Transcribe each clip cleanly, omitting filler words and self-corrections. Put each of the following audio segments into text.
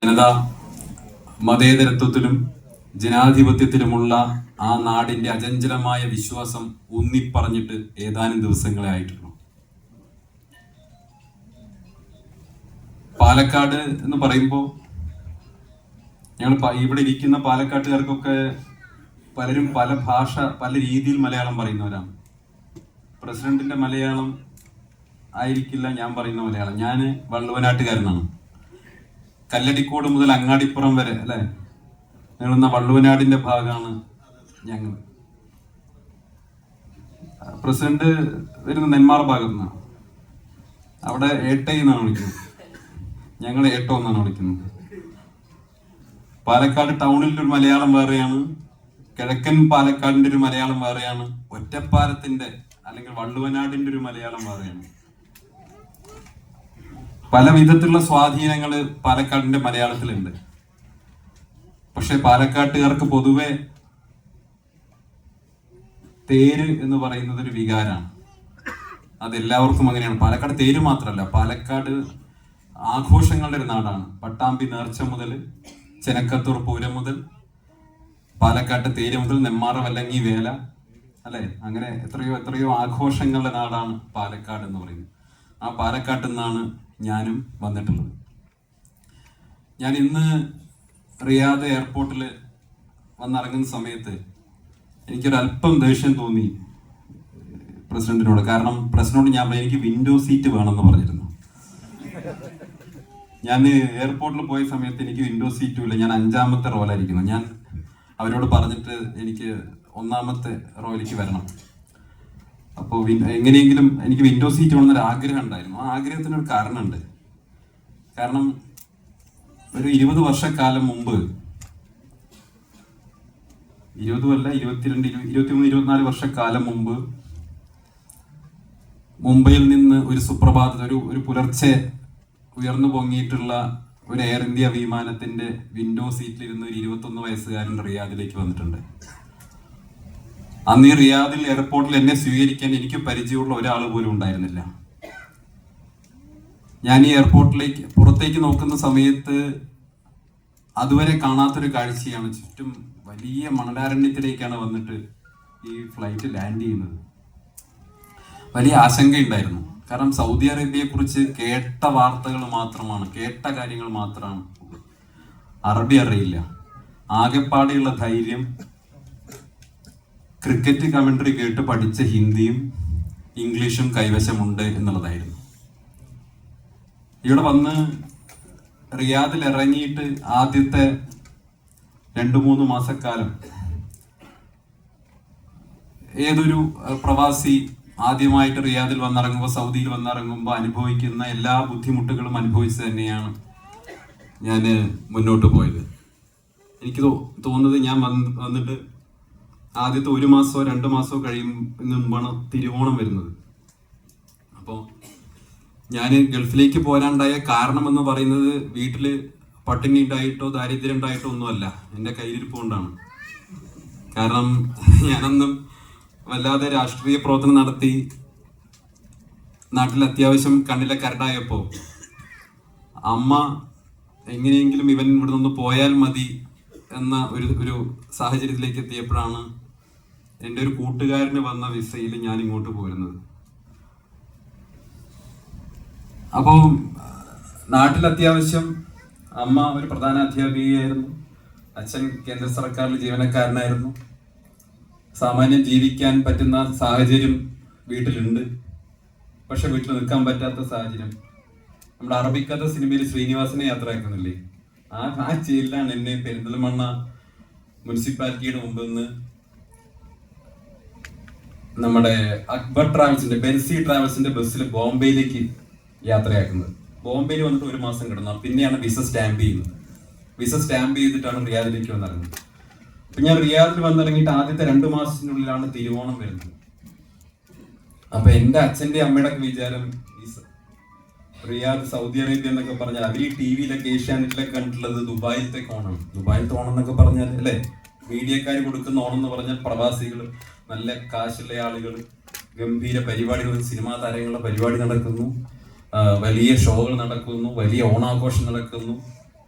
ജനത മതേതരത്വത്തിലും ജനാധിപത്യത്തിലുമുള്ള ആ നാടിന്റെ അചഞ്ചലമായ വിശ്വാസം ഊന്നിപ്പറഞ്ഞിട്ട് ഏതാനും ദിവസങ്ങളെ ആയിട്ടുള്ളൂ. പാലക്കാട് എന്ന് പറയുമ്പോൾ ഞങ്ങൾ ഇവിടെ ഇരിക്കുന്ന പാലക്കാട്ടുകാർക്കൊക്കെ പലരും പല ഭാഷ പല രീതിയിൽ മലയാളം പറയുന്നവരാണ്. പ്രസിഡന്റിന്റെ മലയാളം ആയിരിക്കില്ല ഞാൻ പറയുന്ന മലയാളം. ഞാൻ വള്ളുവനാട്ടുകാരനാണ്. കല്ലടിക്കോട് മുതൽ അങ്ങാടിപ്പുറം വരെ അല്ലെ നീളുന്ന വള്ളുവനാടിന്റെ ഭാഗമാണ് ഞങ്ങൾ. പ്രസിഡന്റ് വരുന്ന നെന്മാറ ഭാഗത്തു നിന്നാണ്. അവിടെ ഏട്ടൈ എന്നാണ് വിളിക്കുന്നത്, ഞങ്ങൾ ഏട്ടോ എന്നാണ് വിളിക്കുന്നത്. പാലക്കാട് ടൗണിൽ ഒരു മലയാളം വേറെയാണ്, കിഴക്കൻ പാലക്കാടിന്റെ ഒരു മലയാളം വേറെയാണ്, ഒറ്റപ്പാലത്തിന്റെ അല്ലെങ്കിൽ വള്ളുവനാടിന്റെ ഒരു മലയാളം വേറെയാണ്. പല വിധത്തിലുള്ള സ്വാധീനങ്ങൾ പാലക്കാടിന്റെ മലയാളത്തിലുണ്ട്. പക്ഷെ പാലക്കാട്ടുകാർക്ക് പൊതുവെ തേര് എന്ന് പറയുന്നത് ഒരു വികാരമാണ്. അതെല്ലാവർക്കും അങ്ങനെയാണ്. പാലക്കാട് തേര് മാത്രമല്ല, പാലക്കാട് ആഘോഷങ്ങളുടെ ഒരു നാടാണ്. പട്ടാമ്പി നേർച്ച മുതൽ ചെനക്കത്തൂർ പൂരം മുതൽ പാലക്കാട്ട് തേര് മുതൽ നെന്മാറ വല്ലങ്ങി വേല അല്ലെ, അങ്ങനെ എത്രയോ എത്രയോ ആഘോഷങ്ങളുടെ നാടാണ് പാലക്കാട് എന്ന് പറയുന്നത്. ആ പാലക്കാട്ടിൽ നിന്നാണ് ഞാനും വന്നിട്ടുള്ളത്. ഞാൻ ഇന്ന് റിയാദ് എയർപോർട്ടിൽ വന്നിറങ്ങുന്ന സമയത്ത് എനിക്കൊരല്പം ദേഷ്യം തോന്നി പ്രസിഡന്റിനോട്. കാരണം പ്രസിഡന്റിനോട് ഞാൻ എനിക്ക് വിൻഡോ സീറ്റ് വേണമെന്ന് പറഞ്ഞിരുന്നു. ഞാൻ എയർപോർട്ടിൽ പോയ സമയത്ത് എനിക്ക് വിൻഡോ സീറ്റും ഇല്ല, ഞാൻ 5ാമത്തെ റോയിലായിരിക്കുന്നു. ഞാൻ അവരോട് പറഞ്ഞിട്ട് എനിക്ക് 1ാമത്തെ റോയിലേക്ക് വരണം. അപ്പോൾ എങ്ങനെയെങ്കിലും എനിക്ക് വിൻഡോ സീറ്റ് വേണമെന്നൊരു ആഗ്രഹം ഉണ്ടായിരുന്നു. ആ ആഗ്രഹത്തിനൊരു കാരണമുണ്ട്. കാരണം ഒരു 20 വർഷക്കാലം മുമ്പ്, 20 അല്ല 22, 23, 24 വർഷക്കാലം മുമ്പ് മുംബൈയിൽ നിന്ന് ഒരു സുപ്രഭാതത്തിൽ ഒരു പുലർച്ചെ ഉയർന്നു പൊങ്ങിയിട്ടുള്ള ഒരു എയർ ഇന്ത്യ വിമാനത്തിന്റെ വിൻഡോ സീറ്റിലിരുന്ന് ഒരു 21 വയസ്സുകാരൻ റിയാദിലേക്ക് വന്നിട്ടുണ്ട്. അന്ന് ഈ റിയാദിൽ എയർപോർട്ടിൽ എന്നെ സ്വീകരിക്കാൻ എനിക്ക് പരിചയമുള്ള ഒരാൾ പോലും ഉണ്ടായിരുന്നില്ല. ഞാൻ ഈ എയർപോർട്ടിലേക്ക് പുറത്തേക്ക് നോക്കുന്ന സമയത്ത് അതുവരെ കാണാത്തൊരു കാഴ്ചയാണ്. ചുറ്റും വലിയ മണലാരണ്യത്തിലേക്കാണ് വന്നിട്ട് ഈ ഫ്ലൈറ്റ് ലാൻഡ് ചെയ്യുന്നത്. വലിയ ആശങ്കയുണ്ടായിരുന്നു. കാരണം സൗദി അറേബ്യയെ കുറിച്ച് കേട്ട വാർത്തകൾ മാത്രമാണ്, കേട്ട കാര്യങ്ങൾ മാത്രമാണ്. അറബി അറിയില്ല. ആകെപ്പാടെയുള്ള ധൈര്യം ക്രിക്കറ്റ് കമന്ററി കേട്ട് പഠിച്ച ഹിന്ദിയും ഇംഗ്ലീഷും കൈവശമുണ്ട് എന്നുള്ളതായിരുന്നു. ഇവിടെ വന്ന് റിയാദിൽ ഇറങ്ങിയിട്ട് ആദ്യത്തെ 2-3 മാസക്കാലം ഏതൊരു പ്രവാസി ആദ്യമായിട്ട് റിയാദിൽ വന്നിറങ്ങുമ്പോൾ, സൗദിയിൽ വന്നിറങ്ങുമ്പോൾ അനുഭവിക്കുന്ന എല്ലാ ബുദ്ധിമുട്ടുകളും അനുഭവിച്ച് തന്നെയാണ് ഞാൻ മുന്നോട്ട് പോയത്. എനിക്ക് തോന്നുന്നത് ഞാൻ വന്നിട്ട് ആദ്യത്തെ 1 മാസമോ 2 മാസമോ മുമ്പാണ് തിരുവോണം വരുന്നത്. അപ്പോൾ ഞാൻ ഗൾഫിലേക്ക് പോരാണ്ടായ കാരണം എന്ന് പറയുന്നത് വീട്ടില് പട്ടിണി ഉണ്ടായിട്ടോ ദാരിദ്ര്യം ഉണ്ടായിട്ടോ ഒന്നുമല്ല, എൻ്റെ കയ്യിലിരിപ്പ് കൊണ്ടാണ്. കാരണം ഞാനൊന്നും വല്ലാതെ രാഷ്ട്രീയ പ്രവർത്തനം നടത്തി നാട്ടിൽ അത്യാവശ്യം കണ്ണിലെ കരടായപ്പോൾ അമ്മ എങ്ങനെയെങ്കിലും ഇവൻ ഇവിടെ നിന്ന് പോയാൽ മതി എന്ന ഒരു സാഹചര്യത്തിലേക്ക് എത്തിയപ്പോഴാണ് എൻ്റെ ഒരു കൂട്ടുകാരന് വന്ന വിസയിൽ ഞാൻ ഇങ്ങോട്ട് പോരുന്നത്. അപ്പോൾ നാട്ടിൽ അത്യാവശ്യം അമ്മ ഒരു പ്രധാന അധ്യാപികയായിരുന്നു, അച്ഛൻ കേന്ദ്ര സർക്കാരിൽ ജീവനക്കാരനായിരുന്നു. സാമാന്യം ജീവിക്കാൻ പറ്റുന്ന സാഹചര്യം വീട്ടിലുണ്ട്. പക്ഷെ വീട്ടിൽ നിൽക്കാൻ പറ്റാത്ത സാഹചര്യം. നമ്മുടെ അറബിക്കഥ സിനിമയിൽ ശ്രീനിവാസനെ യാത്രയാക്കുന്നില്ലേ, ആ ജയിലിലാണ് എന്നെ പെരിന്തൽമണ്ണ മുനിസിപ്പാലിറ്റിയുടെ മുമ്പിൽ നിന്ന് നമ്മുടെ അക്ബർ ട്രാവൽസിന്റെ ബെൻസി ട്രാവൽസിന്റെ ബസ്സിൽ ബോംബെയിലേക്ക് യാത്രയാക്കുന്നത്. ബോംബെയിൽ വന്നിട്ട് 1 മാസം കിടന്നു. പിന്നെയാണ് വിസ സ്റ്റാമ്പ് ചെയ്യുന്നത്. വിസ സ്റ്റാമ്പ് ചെയ്തിട്ടാണ് റിയാദിലേക്ക് വന്നിറങ്ങുന്നത്. അപ്പൊ ഞാൻ റിയാദിൽ വന്നിറങ്ങിയിട്ട് ആദ്യത്തെ 2 മാസത്തിനുള്ളിലാണ് തിരുവോണം വരുന്നത്. അപ്പൊ എൻ്റെ അച്ഛൻ്റെ അമ്മയുടെ വിചാരം റിയാദ് സൗദി അറേബ്യ എന്നൊക്കെ പറഞ്ഞാൽ അവർ ഈ ടി-വിയിലൊക്കെ ഏഷ്യാനെറ്റിലൊക്കെ കണ്ടിട്ടുള്ളത് ദുബായിലത്തെ ഓണം. ദുബായിലത്തെ ഓണം എന്നൊക്കെ പറഞ്ഞാൽ അല്ലെ, മീഡിയക്കാർ കൊടുക്കുന്ന ഓണം എന്ന് പറഞ്ഞാൽ പ്രവാസികൾ, നല്ല കാശുള്ള ആളുകൾ, ഗംഭീര പരിപാടികൾ, സിനിമാ താരങ്ങളുടെ പരിപാടി നടക്കുന്നു, വലിയ ഷോകൾ നടക്കുന്നു, വലിയ ഓണാഘോഷം നടക്കുന്നു.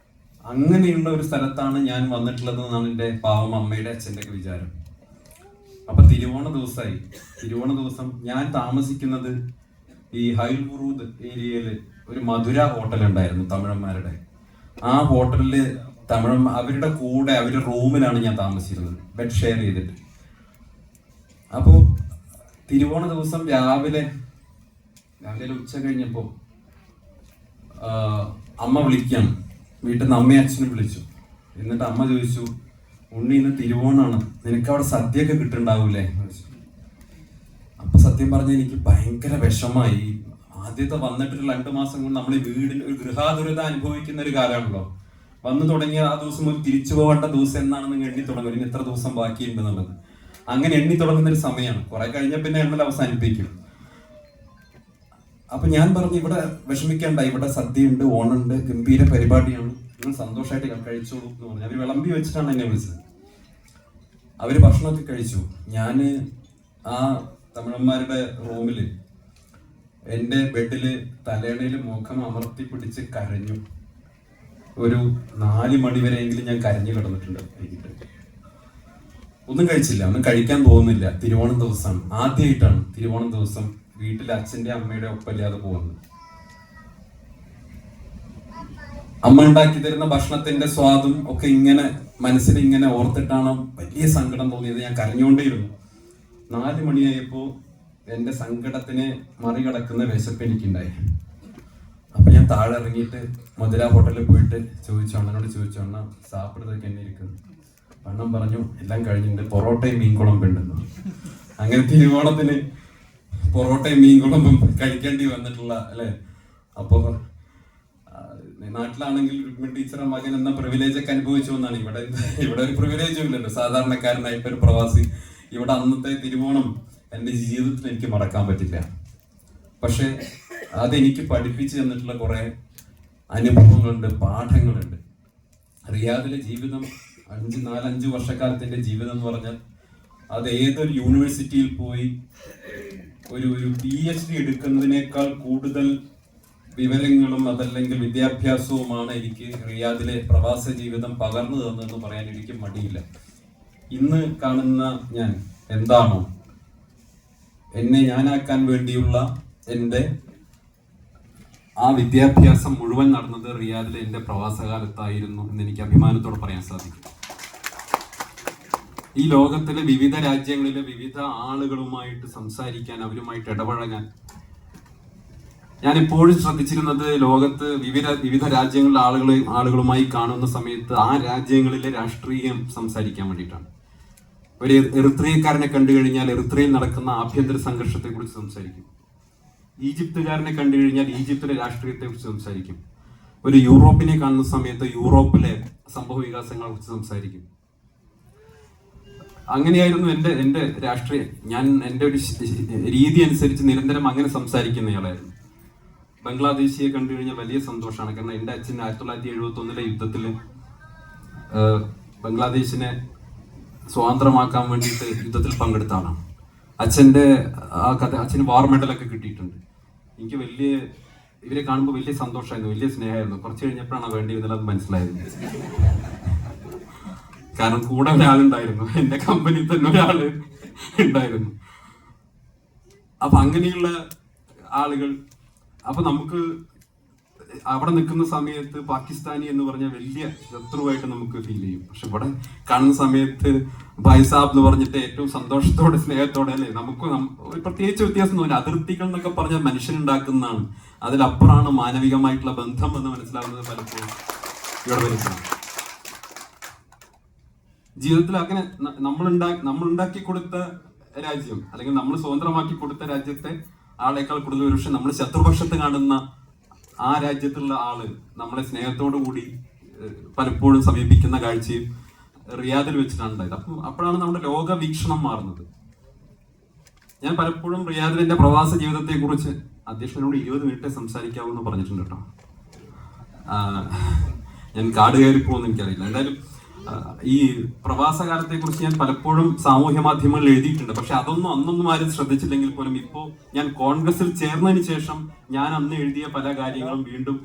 അങ്ങനെയുള്ള ഒരു സ്ഥലത്താണ് ഞാൻ വന്നിട്ടുള്ളത് എന്നാണ് എൻ്റെ പാവം അമ്മയുടെ അച്ഛൻ്റെ ഒക്കെ വിചാരം. അപ്പൊ തിരുവോണ ദിവസം ഞാൻ താമസിക്കുന്നത് ഈ ഹൈൽബുറൂദ് ഏരിയയില് ഒരു മധുര ഹോട്ടൽ ഉണ്ടായിരുന്നു തമിഴന്മാരുടെ. ആ ഹോട്ടലില് അവരുടെ കൂടെ അവരുടെ റൂമിലാണ് ഞാൻ താമസിച്ചിരുന്നത്, ബെഡ് ഷെയർ ചെയ്തിട്ട്. അപ്പോൾ തിരുവോണ ദിവസം രാവിലെ ഉച്ച കഴിഞ്ഞപ്പോ അമ്മ വിളിക്കുകയാണ്. വീട്ടിൽ നിന്ന് അമ്മയും അച്ഛനും വിളിച്ചു. എന്നിട്ട് അമ്മ ചോദിച്ചു, ഉണ്ണി ഇന്ന് തിരുവോണാണ്, നിനക്ക് അവിടെ സദ്യയൊക്കെ കിട്ടുന്നുണ്ടാവൂലേ? അപ്പൊ സത്യം പറഞ്ഞാൽ എനിക്ക് ഭയങ്കര വിഷമായി. ആദ്യത്തെ വന്നിട്ടൊരു 2 മാസം കൊണ്ട് നമ്മൾ ഈ വീടിൽ ഒരു ഗൃഹാതുരത അനുഭവിക്കുന്ന ഒരു കാലമാണല്ലോ. വന്നു തുടങ്ങിയ ആ ദിവസം ഒരു തിരിച്ചു പോകേണ്ട ദിവസം എന്നാണെന്ന് എണ്ണി തുടങ്ങും, ഇനി എത്ര ദിവസം ബാക്കിയുണ്ടെന്നുള്ളത്. അങ്ങനെ എണ്ണി തുടങ്ങുന്ന ഒരു സമയമാണ്. കുറെ കഴിഞ്ഞ പിന്നെ എണ്ണൽ അവസാനിപ്പിക്കും. അപ്പൊ ഞാൻ പറഞ്ഞു, ഇവിടെ വിഷമിക്കേണ്ട, ഇവിടെ സദ്യയുണ്ട്, ഓണുണ്ട്, ഗംഭീര പരിപാടിയാണ്, നിങ്ങൾ സന്തോഷമായിട്ട് കഴിച്ചോളൂ എന്ന് പറഞ്ഞു. അവര് വിളമ്പി വെച്ചിട്ടാണ് എന്നെ വിളിച്ചത്. അവര് ഭക്ഷണമൊക്കെ കഴിച്ചു. ഞാന് ആ തമിഴന്മാരുടെ റൂമില് എൻ്റെ ബെഡില് തലേണയിൽ മുഖം അമർത്തി പിടിച്ച് കരഞ്ഞു. ഒരു 4 മണി വരെയെങ്കിലും ഞാൻ കരഞ്ഞു കിടന്നിട്ടുണ്ട്. ഒന്നും കഴിച്ചില്ല, ഒന്നും കഴിക്കാൻ തോന്നുന്നില്ല. തിരുവോണം ദിവസമാണ്, ആദ്യമായിട്ടാണ് തിരുവോണം ദിവസം വീട്ടിൽ അച്ഛൻ്റെ അമ്മയുടെ ഒപ്പമില്ലാതെ പോകുന്നത്. അമ്മ ഉണ്ടാക്കി തരുന്ന ഭക്ഷണത്തിന്റെ സ്വാദും ഒക്കെ ഇങ്ങനെ മനസ്സിൽ ഇങ്ങനെ ഓർത്തിട്ടാണ് വലിയ സങ്കടം തോന്നിയത്. ഞാൻ കരഞ്ഞുകൊണ്ടേയിരുന്നു. 4 മണിയായപ്പോ എന്റെ സങ്കടത്തിനെ മറികടക്കുന്ന വിശപ്പ് എനിക്കുണ്ടായി. അപ്പൊ ഞാൻ താഴെ ഇറങ്ങിയിട്ട് മധുര ഹോട്ടലിൽ പോയിട്ട് അണ്ണനോട് ചോദിച്ചു, അണ്ണ സാപ്പിടതൊക്കെ എന്നെ ഇരിക്കുന്നു. അണ്ണൻ പറഞ്ഞു, എല്ലാം കഴിഞ്ഞിട്ടുണ്ട്, പൊറോട്ടയും മീൻ കുളമ്പും ഉണ്ടെന്ന്. അങ്ങനെ തിരുവോണത്തിന് പൊറോട്ടയും മീൻ കുളമ്പും കഴിക്കേണ്ടി വന്നിട്ടുള്ള അല്ലെ. അപ്പൊ നാട്ടിലാണെങ്കിൽ രുക്മിണി ടീച്ചറെ മകൻ എന്ന പ്രിവിലേജ് ഒക്കെ അനുഭവിച്ചു എന്നാണ്. ഇവിടെ ഒരു പ്രിവിലേജും ഇല്ലല്ലോ, സാധാരണക്കാരനായിട്ട് ഒരു പ്രവാസി. ഇവിടെ അന്നത്തെ തിരുവോണം എൻ്റെ ജീവിതത്തിൽ എനിക്ക് മറക്കാൻ പറ്റില്ല. പക്ഷെ അതെനിക്ക് പഠിപ്പിച്ചു തന്നിട്ടുള്ള കുറെ അനുഭവങ്ങളുണ്ട്, പാഠങ്ങളുണ്ട്. റിയാദിലെ ജീവിതം 4-5 വർഷക്കാലത്തിന്റെ ജീവിതം എന്ന് പറഞ്ഞാൽ അത് ഏതൊരു യൂണിവേഴ്സിറ്റിയിൽ പോയി ഒരു PhD എടുക്കുന്നതിനേക്കാൾ കൂടുതൽ വിവരങ്ങളും അതല്ലെങ്കിൽ വിദ്യാഭ്യാസവുമാണ് എനിക്ക് റിയാദിലെ പ്രവാസ ജീവിതം പകർന്നു തന്നതെന്ന് പറയാൻ എനിക്ക് മടിയില്ല. ഇന്ന് കാണുന്ന ഞാൻ എന്താണോ എന്നെ ഞാനാക്കാൻ വേണ്ടിയുള്ള എൻ്റെ ആ വിദ്യാഭ്യാസം മുഴുവൻ നടന്നത് റിയാദിലെ എൻ്റെ പ്രവാസകാലത്തായിരുന്നു എന്ന് എനിക്ക് അഭിമാനത്തോടെ പറയാൻ സാധിക്കും. ഈ ലോകത്തിലെ വിവിധ രാജ്യങ്ങളിലെ വിവിധ ആളുകളുമായിട്ട് സംസാരിക്കാൻ, അവരുമായിട്ട് ഇടപഴകാൻ ഞാൻ എപ്പോഴും ശ്രദ്ധിച്ചിരുന്നത് ലോകത്ത് വിവിധ രാജ്യങ്ങളിലെ ആളുകളുമായി കാണുന്ന സമയത്ത് ആ രാജ്യങ്ങളിലെ രാഷ്ട്രീയം സംസാരിക്കാൻ വേണ്ടിയിട്ടാണ്. ഒരു എറിത്രിയക്കാരനെ കണ്ടു കഴിഞ്ഞാൽ എറിത്രിയയിൽ നടക്കുന്ന ആഭ്യന്തര സംഘർഷത്തെ കുറിച്ച് സംസാരിക്കും. ഈജിപ്തുകാരനെ കണ്ടു കഴിഞ്ഞാൽ ഈജിപ്തിലെ രാഷ്ട്രീയത്തെ കുറിച്ച് സംസാരിക്കും. ഒരു യൂറോപ്പിനെ കാണുന്ന സമയത്ത് യൂറോപ്പിലെ സംഭവ വികാസങ്ങളെ കുറിച്ച് സംസാരിക്കും. അങ്ങനെയായിരുന്നു എൻ്റെ രാഷ്ട്രീയം. ഞാൻ എൻ്റെ ഒരു രീതി അനുസരിച്ച് നിരന്തരം അങ്ങനെ സംസാരിക്കുന്നയാളായിരുന്നു. ബംഗ്ലാദേശിയെ കണ്ടു കഴിഞ്ഞാൽ വലിയ സന്തോഷമാണ്. കാരണം എൻ്റെ അച്ഛൻ 1971 യുദ്ധത്തിൽ ബംഗ്ലാദേശിനെ സ്വാതന്ത്ര്യമാക്കാൻ വേണ്ടിയിട്ട് യുദ്ധത്തിൽ പങ്കെടുത്ത ആളാണ്. അച്ഛന് വാർ മെഡലൊക്കെ കിട്ടിയിട്ടുണ്ട്. എനിക്ക് ഇവരെ കാണുമ്പോൾ വലിയ സന്തോഷമായിരുന്നു, വലിയ സ്നേഹമായിരുന്നു. കുറച്ച് കഴിഞ്ഞപ്പോഴാണ് വേണ്ടി വരുന്നത് അത് മനസ്സിലായത്. കാരണം കൂടെ ഒരാളുണ്ടായിരുന്നു, എൻ്റെ കമ്പനിയിൽ തന്നെ ഒരാള് ഉണ്ടായിരുന്നു. അപ്പൊ അങ്ങനെയുള്ള ആളുകൾ, അപ്പൊ നമുക്ക് അവിടെ നിൽക്കുന്ന സമയത്ത് പാകിസ്ഥാനി എന്ന് പറഞ്ഞാൽ വലിയ ശത്രുവായിട്ട് നമുക്ക് ഫീൽ ചെയ്യും. പക്ഷെ ഇവിടെ കാണുന്ന സമയത്ത് ഭായ് സാബ് എന്ന് പറഞ്ഞിട്ട് ഏറ്റവും സന്തോഷത്തോടെ സ്നേഹത്തോടെ അല്ലേ. നമുക്ക് പ്രത്യേകിച്ച് വ്യത്യാസം തോന്നില്ല. അതിർത്തികൾ എന്നൊക്കെ പറഞ്ഞാൽ മനുഷ്യനുണ്ടാക്കുന്നതാണ്, അതിലപ്പുറമാണ് മാനവികമായിട്ടുള്ള ബന്ധം എന്ന് മനസ്സിലാവുന്നത് പലപ്പോഴും ഇവിടെ വരുന്നതാണ്. ജീവിതത്തിൽ അങ്ങനെ നമ്മളുണ്ടാക്കി കൊടുത്ത രാജ്യം അല്ലെങ്കിൽ നമ്മൾ സ്വതന്ത്രമാക്കി കൊടുത്ത രാജ്യത്തെ ആളേക്കാൾ കൂടുതൽ ഒരു പക്ഷെ നമ്മൾ ശത്രുപക്ഷത്ത് കാണുന്ന ആ രാജ്യത്തുള്ള ആള് നമ്മളെ സ്നേഹത്തോടു കൂടി പലപ്പോഴും സമീപിക്കുന്ന കാഴ്ചയും റിയാദിൽ വെച്ചിട്ടാണ് ഉണ്ടായത്. അപ്പോഴാണ് നമ്മുടെ ലോക വീക്ഷണം മാറുന്നത്. ഞാൻ പലപ്പോഴും റിയാദിൽ എൻ്റെ പ്രവാസ ജീവിതത്തെ കുറിച്ച് അധ്യക്ഷനോട് 20 മിനിറ്റ് സംസാരിക്കാവൂന്ന് പറഞ്ഞിട്ടുണ്ട് കേട്ടോ. ഞാൻ കാട് കയറി പോകുമെന്ന് എനിക്കറിയില്ല. എന്തായാലും ഈ പ്രവാസകാലത്തെ കുറിച്ച് ഞാൻ പലപ്പോഴും സാമൂഹ്യ മാധ്യമങ്ങളിൽ എഴുതിയിട്ടുണ്ട്. പക്ഷെ അന്നൊന്നും ആരും ശ്രദ്ധിച്ചില്ലെങ്കിൽ പോലും ഇപ്പോൾ ഞാൻ കോൺഗ്രസിൽ ചേർന്നതിന് ശേഷം ഞാൻ അന്ന് എഴുതിയ പല കാര്യങ്ങളും വീണ്ടും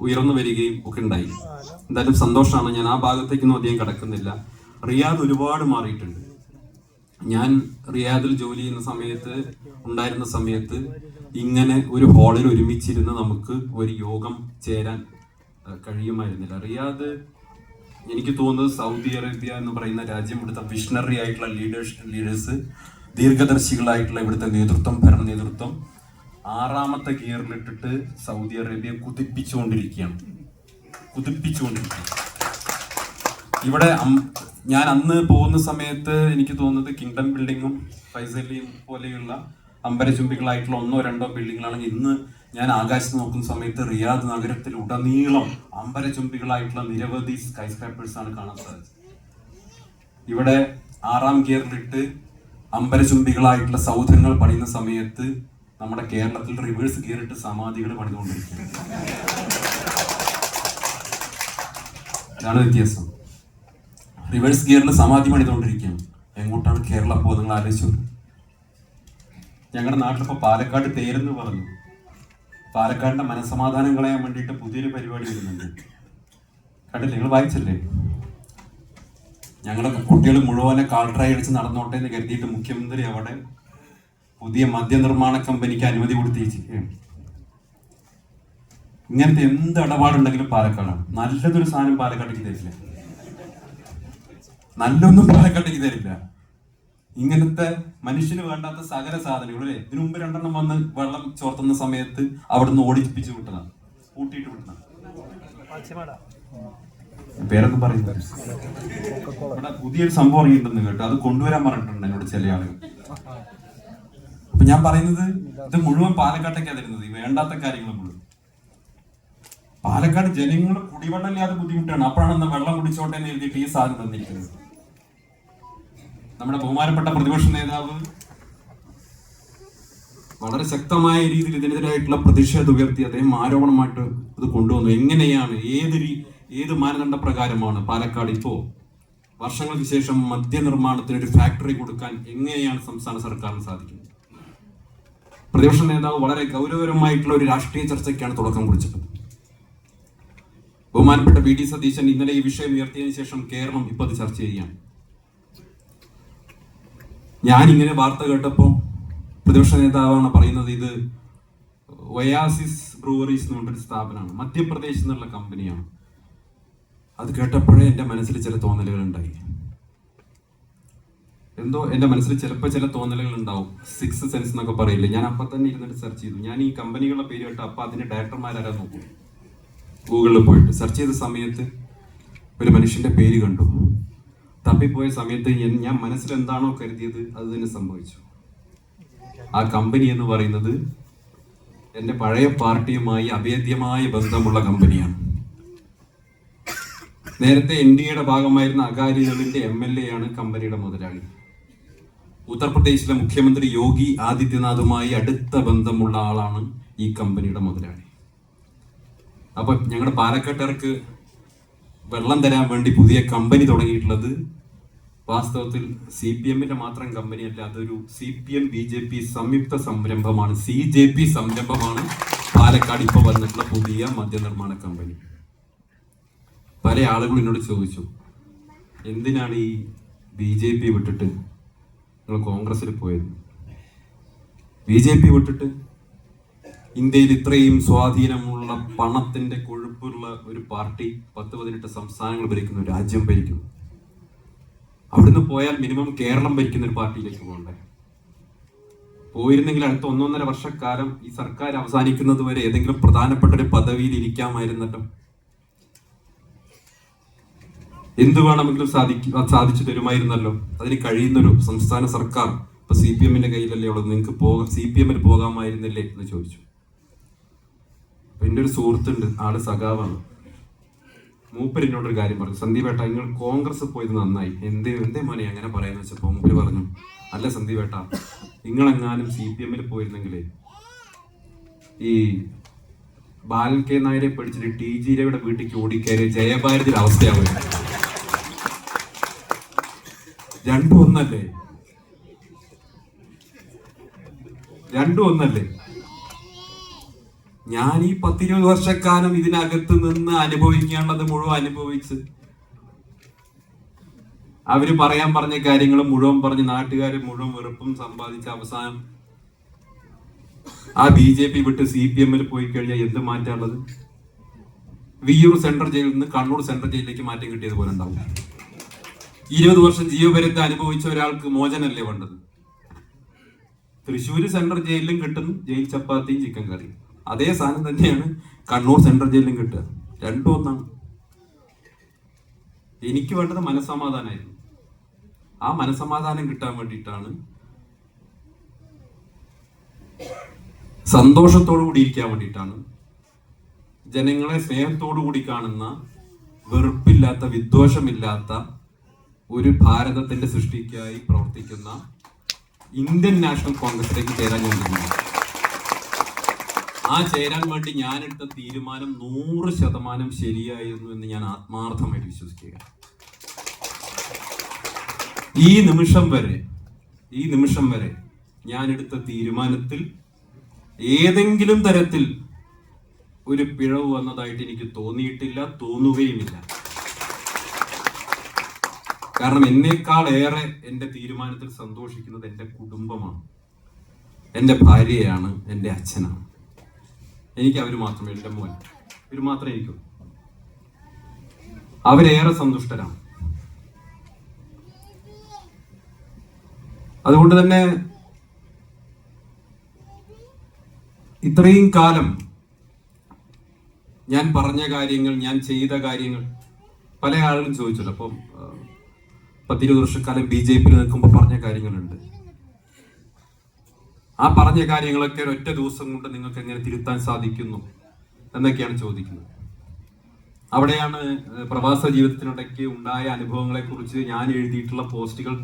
ഉയർന്നു വരികയും ഒക്കെ ഉണ്ടായി. എന്തായാലും സന്തോഷമാണ്. ഞാൻ ആ ഭാഗത്തേക്കൊന്നും അധികം കിടക്കുന്നില്ല. റിയാദ് ഒരുപാട് മാറിയിട്ടുണ്ട്. ഞാൻ റിയാദിൽ ജോലി ചെയ്യുന്ന സമയത്ത് ഉണ്ടായിരുന്ന സമയത്ത് ഇങ്ങനെ ഒരു ഹാളിൽ ഒരുമിച്ചിരുന്ന് നമുക്ക് ഒരു യോഗം ചേരാൻ കഴിയുമായിരുന്നില്ല. റിയാദ് എനിക്ക് തോന്നുന്നത് സൗദി അറേബ്യ എന്ന് പറയുന്ന രാജ്യം ഇവിടുത്തെ വിഷണറി ആയിട്ടുള്ള ലീഡേഴ്സ് ദീർഘദർശികളായിട്ടുള്ള ഇവിടുത്തെ നേതൃത്വം, ഭരണ നേതൃത്വം 6ാമത്തെ ഗിയറിലിട്ടിട്ട് സൗദി അറേബ്യ കുതിപ്പിച്ചുകൊണ്ടിരിക്കുകയാണ്. ഇവിടെ ഞാൻ അന്ന് പോകുന്ന സമയത്ത് എനിക്ക് തോന്നുന്നത് കിങ്ഡം ബിൽഡിങ്ങും ഫൈസലിയും പോലെയുള്ള അമ്പരചുംബികളായിട്ടുള്ള 1ഓ 2ഓ ബിൽഡിങ്ങുകളാണെങ്കിൽ ഇന്ന് ഞാൻ ആകാശത്ത് നോക്കുന്ന സമയത്ത് റിയാദ് നഗരത്തിൽ ഉടനീളം അമ്പരചുംബികളായിട്ടുള്ള നിരവധി സ്കൈ സ്ക്രാപ്പേഴ്സ് ആണ് കാണാൻ സാധിച്ചത്. ഇവിടെ 6ാം ഗിയറിലിട്ട് അമ്പരചുംബികളായിട്ടുള്ള സൗധങ്ങൾ പണിയുന്ന സമയത്ത് നമ്മുടെ കേരളത്തിൽ റിവേഴ്സ് ഗിയറിട്ട് സമാധികൾ പണിതുകൊണ്ടിരിക്കുകയാണ്. ഇതാണ് വ്യത്യാസം. റിവേഴ്സ് ഗിയറിൽ സമാധി പണിതുകൊണ്ടിരിക്കുകയാണ്. എങ്ങോട്ടാണ് കേരളം പോകുന്നത് നിങ്ങൾ ആലോചിച്ചു. ഞങ്ങളുടെ നാട്ടിലിപ്പോൾ പാലക്കാട് തേരെന്ന് പറഞ്ഞു. പാലക്കാടിന്റെ മനസ്സമാധാനം കളയാൻ വേണ്ടിയിട്ട് പുതിയൊരു പരിപാടി വരുന്നുണ്ട്. കണ്ടില്ലേ? നിങ്ങൾ വായിച്ചല്ലേ? ഞങ്ങളുടെ കുട്ടികൾ മുഴുവനെ കാൾട്രായി അടിച്ച് നടന്നോട്ടെ എന്ന് കരുതിയിട്ട് മുഖ്യമന്ത്രി അവിടെ പുതിയ മദ്യനിർമ്മാണ കമ്പനിക്ക് അനുമതി കൊടുത്തിരിക്കുകയാണ്. ഇങ്ങനത്തെ എന്ത് ഇടപാടുണ്ടെങ്കിലും പാലക്കാടാണ്. നല്ലതൊരു സാധനം പാലക്കാട്ടേക്ക് തരില്ല, നല്ലൊന്നും പാലക്കാട്ടേക്ക് തരില്ല. ഇങ്ങനത്തെ മനുഷ്യന് വേണ്ടാത്ത സകല സാധനങ്ങൾ അല്ലേ. ഇതിനു മുമ്പ് 2 വന്ന് വെള്ളം ചോർത്തുന്ന സമയത്ത് അവിടുന്ന് ഓടിപ്പിച്ച് വിട്ടതാണ്, കൂട്ടിയിട്ട് വിട്ടതാണ്. പേരൊന്നും പറയുന്നത് ഇവിടെ പുതിയൊരു സംഭവം ഇറങ്ങിയിട്ടുണ്ടെന്ന് കേട്ടോ. അത് കൊണ്ടുവരാൻ പറഞ്ഞിട്ടുണ്ട് എന്നോട് ചില ആളുകൾ. അപ്പൊ ഞാൻ പറയുന്നത് ഇത് മുഴുവൻ പാലക്കാട്ടേക്കാണ് തരുന്നത്, ഈ വേണ്ടാത്ത കാര്യങ്ങൾ മുഴുവൻ. പാലക്കാട് ജനങ്ങൾ കുടിവെള്ളം ഇല്ലാതെ ബുദ്ധിമുട്ടാണ്. അപ്പോഴാണ് വെള്ളം കുടിച്ചോട്ടെ എന്ന് എഴുതിയിട്ട് ഈ സാധനം തന്നിരിക്കുന്നത്. നമ്മുടെ ബഹുമാനപ്പെട്ട പ്രതിപക്ഷ നേതാവ് വളരെ ശക്തമായ രീതിയിൽ ഇതിനെതിരായിട്ടുള്ള പ്രതിഷേധം ഉയർത്തി അദ്ദേഹം ആരോപണമായിട്ട് ഇത് കൊണ്ടുവന്നു. എങ്ങനെയാണ്, ഏത് മാനദണ്ഡ പ്രകാരമാണ് പാലക്കാട് ഇപ്പോ വർഷങ്ങൾക്ക് ശേഷം മദ്യനിർമ്മാണത്തിന് ഒരു ഫാക്ടറി കൊടുക്കാൻ എങ്ങനെയാണ് സംസ്ഥാന സർക്കാരിന് സാധിക്കുന്നത്? പ്രതിപക്ഷ നേതാവ് വളരെ ഗൗരവകരമായിട്ടുള്ള ഒരു രാഷ്ട്രീയ ചർച്ചയ്ക്കാണ് തുടക്കം കുറിച്ചത്. ബഹുമാനപ്പെട്ട വി ഡി സതീശൻ ഇന്നലെ ഈ വിഷയം ഉയർത്തിയതിനു ശേഷം കേരളം ഇപ്പോൾ അത് ചർച്ച ചെയ്യുകയാണ്. ഞാൻ ഇങ്ങനെ വാർത്ത കേട്ടപ്പോൾ പ്രതിപക്ഷ നേതാവാണ് പറയുന്നത് ഇത് ഒയാസിസ് ബ്രൂവറീസ് എന്ന് പറഞ്ഞൊരു സ്ഥാപനമാണ്, മധ്യപ്രദേശിൽ നിന്നുള്ള കമ്പനിയാണ്. അത് കേട്ടപ്പോഴേ എൻ്റെ മനസ്സിൽ ചില തോന്നലുകൾ ഉണ്ടായി. എന്തോ എൻ്റെ മനസ്സിൽ ചിലപ്പോൾ ചില തോന്നലുകൾ ഉണ്ടാവും. 6th സെൻസ് എന്നൊക്കെ പറയില്ലേ. ഞാൻ അപ്പം തന്നെ ഇരുന്നിട്ട് സെർച്ച് ചെയ്തു. ഞാൻ ഈ കമ്പനികളുടെ പേര് കേട്ട് അപ്പം അതിൻ്റെ ഡയറക്ടർമാരാരാ നോക്കും. ഗൂഗിളിൽ പോയിട്ട് സെർച്ച് ചെയ്ത സമയത്ത് ഒരു മനുഷ്യന്റെ പേര് കണ്ടു. തപ്പിപ്പോയ സമയത്ത് ഞാൻ മനസ്സിൽ എന്താണോ കരുതിയത് അത് തന്നെ സംഭവിച്ചു. ആ കമ്പനി എന്ന് പറയുന്നത് എൻ്റെ പഴയ പാർട്ടിയുമായി അഭേദ്യമായ ബന്ധമുള്ള കമ്പനിയാണ്. നേരത്തെ NDAയുടെ ഭാഗമായിരുന്ന അകാലിദളിന്റെ MLA ആണ് കമ്പനിയുടെ മുതലാളി. ഉത്തർപ്രദേശിലെ മുഖ്യമന്ത്രി യോഗി ആദിത്യനാഥുമായി അടുത്ത ബന്ധമുള്ള ആളാണ് ഈ കമ്പനിയുടെ മുതലാളി. അപ്പൊ ഞങ്ങളുടെ പാലക്കാട്ടുകാർക്ക് വെള്ളം തരാൻ വേണ്ടി പുതിയ കമ്പനി തുടങ്ങിയിട്ടുള്ളത് വാസ്തവത്തിൽ CPMന്റെ മാത്രം കമ്പനിയല്ല, അതൊരു CPM BJP സംയുക്ത സംരംഭമാണ്. CJP സംരംഭമാണ് പാലക്കാട് ഇപ്പോൾ വന്നിട്ടുള്ള പുതിയ മദ്യനിർമ്മാണ കമ്പനി. പല ആളുകളും എന്നോട് ചോദിച്ചു, എന്തിനാണ് ഈ BJP വിട്ടിട്ട് നിങ്ങൾ കോൺഗ്രസിൽ പോയത്? BJP വിട്ടിട്ട് ഇന്ത്യയിൽ ഇത്രയും സ്വാധീനമുള്ള പണത്തിന്റെ കൊഴുപ്പുള്ള ഒരു പാർട്ടി 10-18 സംസ്ഥാനങ്ങൾ ഭരിക്കുന്നു, രാജ്യം ഭരിക്കുന്നു. അവിടുന്ന് പോയാൽ മിനിമം കേരളം ഭരിക്കുന്ന ഒരു പാർട്ടിയിലേക്ക് പോകണ്ടേ? പോയിരുന്നെങ്കിൽ അടുത്ത 1-1.5 വർഷക്കാലം ഈ സർക്കാർ അവസാനിക്കുന്നത് വരെ ഏതെങ്കിലും പ്രധാനപ്പെട്ട ഒരു പദവിയിൽ ഇരിക്കാമായിരുന്നല്ലോ. എന്തു വേണമെങ്കിലും സാധിച്ചു തരുമായിരുന്നല്ലോ. അതിന് കഴിയുന്നൊരു സംസ്ഥാന സർക്കാർ ഇപ്പൊ CPMന്റെ കയ്യിലല്ലേ ഉള്ളത്, നിങ്ങൾക്ക് CPMൽ പോകാമായിരുന്നില്ലേ എന്ന് ചോദിച്ചു. അപ്പൊ എൻ്റെ ഒരു സുഹൃത്തുണ്ട്, ആള് സഖാവാണ്. മൂപ്പര് എന്നോടൊരു കാര്യം പറഞ്ഞു, സന്ദീപേട്ട നിങ്ങൾ കോൺഗ്രസ് പോയത് നന്നായി. എന്തേ മോനെ അങ്ങനെ പറയാന്ന് വെച്ചപ്പോ മൂപ്പര് പറഞ്ഞു, അല്ല സന്ദീപേട്ട നിങ്ങളെങ്ങാനും CPMൽ പോയിരുന്നെങ്കിലേ ഈ ബാലൻ K നായരെ പഠിച്ചിട്ട് TG രവിയുടെ വീട്ടിലേക്ക് ഓടിക്കയറി ജയഭാരതിയുടെ അവസ്ഥയാവും. രണ്ടും ഒന്നല്ലേ? ഞാൻ ഈ 10-20 വർഷക്കാലം ഇതിനകത്ത് നിന്ന് അനുഭവിക്കേണ്ടത് മുഴുവൻ അനുഭവിച്ച് അവര് പറയാൻ പറഞ്ഞ കാര്യങ്ങൾ മുഴുവൻ പറഞ്ഞ് നാട്ടുകാരെ മുഴുവൻ വെറുപ്പും സമ്പാദിച്ച അവസാനം ആ BJP വിട്ട് CPM പോയി കഴിഞ്ഞാൽ എന്ത് മാറ്റാനുള്ളത്? വിയ്യൂർ സെൻട്രൽ ജയിലിൽ നിന്ന് കണ്ണൂർ സെൻട്രൽ ജയിലിലേക്ക് മാറ്റം കിട്ടിയത് പോലെ ഉണ്ടാവും. 20 വർഷം ജീവപര്യത്തെ അനുഭവിച്ച ഒരാൾക്ക് മോചനല്ലേ വേണ്ടത്? തൃശ്ശൂര് സെൻട്രൽ ജയിലിലും കിട്ടുന്നു ജയിൽ ചപ്പാത്തിയും ചിക്കൻ കറിയും. അതേ സാധനം തന്നെയാണ് കണ്ണൂർ സെൻട്രൽ ജയിലിലും കിട്ടുക. രണ്ടും ഒന്നാണ്. എനിക്ക് വേണ്ടത് മനസ്സമാധാനമായിരുന്നു. ആ മനസ്സമാധാനം കിട്ടാൻ വേണ്ടിയിട്ടാണ്, സന്തോഷത്തോടു കൂടി ഇരിക്കാൻ വേണ്ടിയിട്ടാണ്, ജനങ്ങളെ സ്നേഹത്തോടു കൂടി കാണുന്ന, വെറുപ്പില്ലാത്ത, വിദ്വേഷമില്ലാത്ത ഒരു ഭാരതത്തിന്റെ സൃഷ്ടിക്കായി പ്രവർത്തിക്കുന്ന ഇന്ത്യൻ നാഷണൽ കോൺഗ്രസിലേക്ക് ചേരാൻ ഞാൻ തീരുമാനിച്ചു. ആ ചേരാൻ വേണ്ടി ഞാനെടുത്ത തീരുമാനം 100% ശരിയായിരുന്നു എന്ന് ഞാൻ ആത്മാർത്ഥമായിട്ട് വിശ്വസിക്കുക. ഈ നിമിഷം വരെ ഞാൻ എടുത്ത തീരുമാനത്തിൽ ഏതെങ്കിലും തരത്തിൽ ഒരു പിഴവ് വന്നതായിട്ട് എനിക്ക് തോന്നിയിട്ടില്ല, തോന്നുകയുമില്ല. കാരണം എന്നേക്കാൾ ഏറെ എൻ്റെ തീരുമാനത്തിൽ സന്തോഷിക്കുന്നത് എൻ്റെ കുടുംബമാണ്, എൻ്റെ ഭാര്യയാണ്, എൻ്റെ അച്ഛനാണ്. എനിക്ക് അവർ മാത്രമേ, എൻ്റെ മോൻ, ഇവർ മാത്രമേ എനിക്കുള്ളൂ. അവരേറെ സന്തുഷ്ടരാണ്. അതുകൊണ്ട് തന്നെ ഇത്രയും കാലം ഞാൻ പറഞ്ഞ കാര്യങ്ങൾ, ഞാൻ ചെയ്ത കാര്യങ്ങൾ പല ആളുകളും ചോദിച്ചല്ലോ. അപ്പം 10-20 വർഷക്കാലം BJP നിൽക്കുമ്പോൾ പറഞ്ഞ കാര്യങ്ങളുണ്ട്. ആ പറഞ്ഞ കാര്യങ്ങളൊക്കെ ഒറ്റ ദിവസം കൊണ്ട് നിങ്ങൾക്ക് എങ്ങനെ തിരുത്താൻ സാധിക്കുന്നു എന്നൊക്കെയാണ് ചോദിക്കുന്നത്. അവിടെയാണ് പ്രവാസ ജീവിതത്തിനിടയ്ക്ക് ഉണ്ടായ അനുഭവങ്ങളെ കുറിച്ച് ഞാൻ എഴുതിയിട്ടുള്ള പോസ്റ്റുകൾ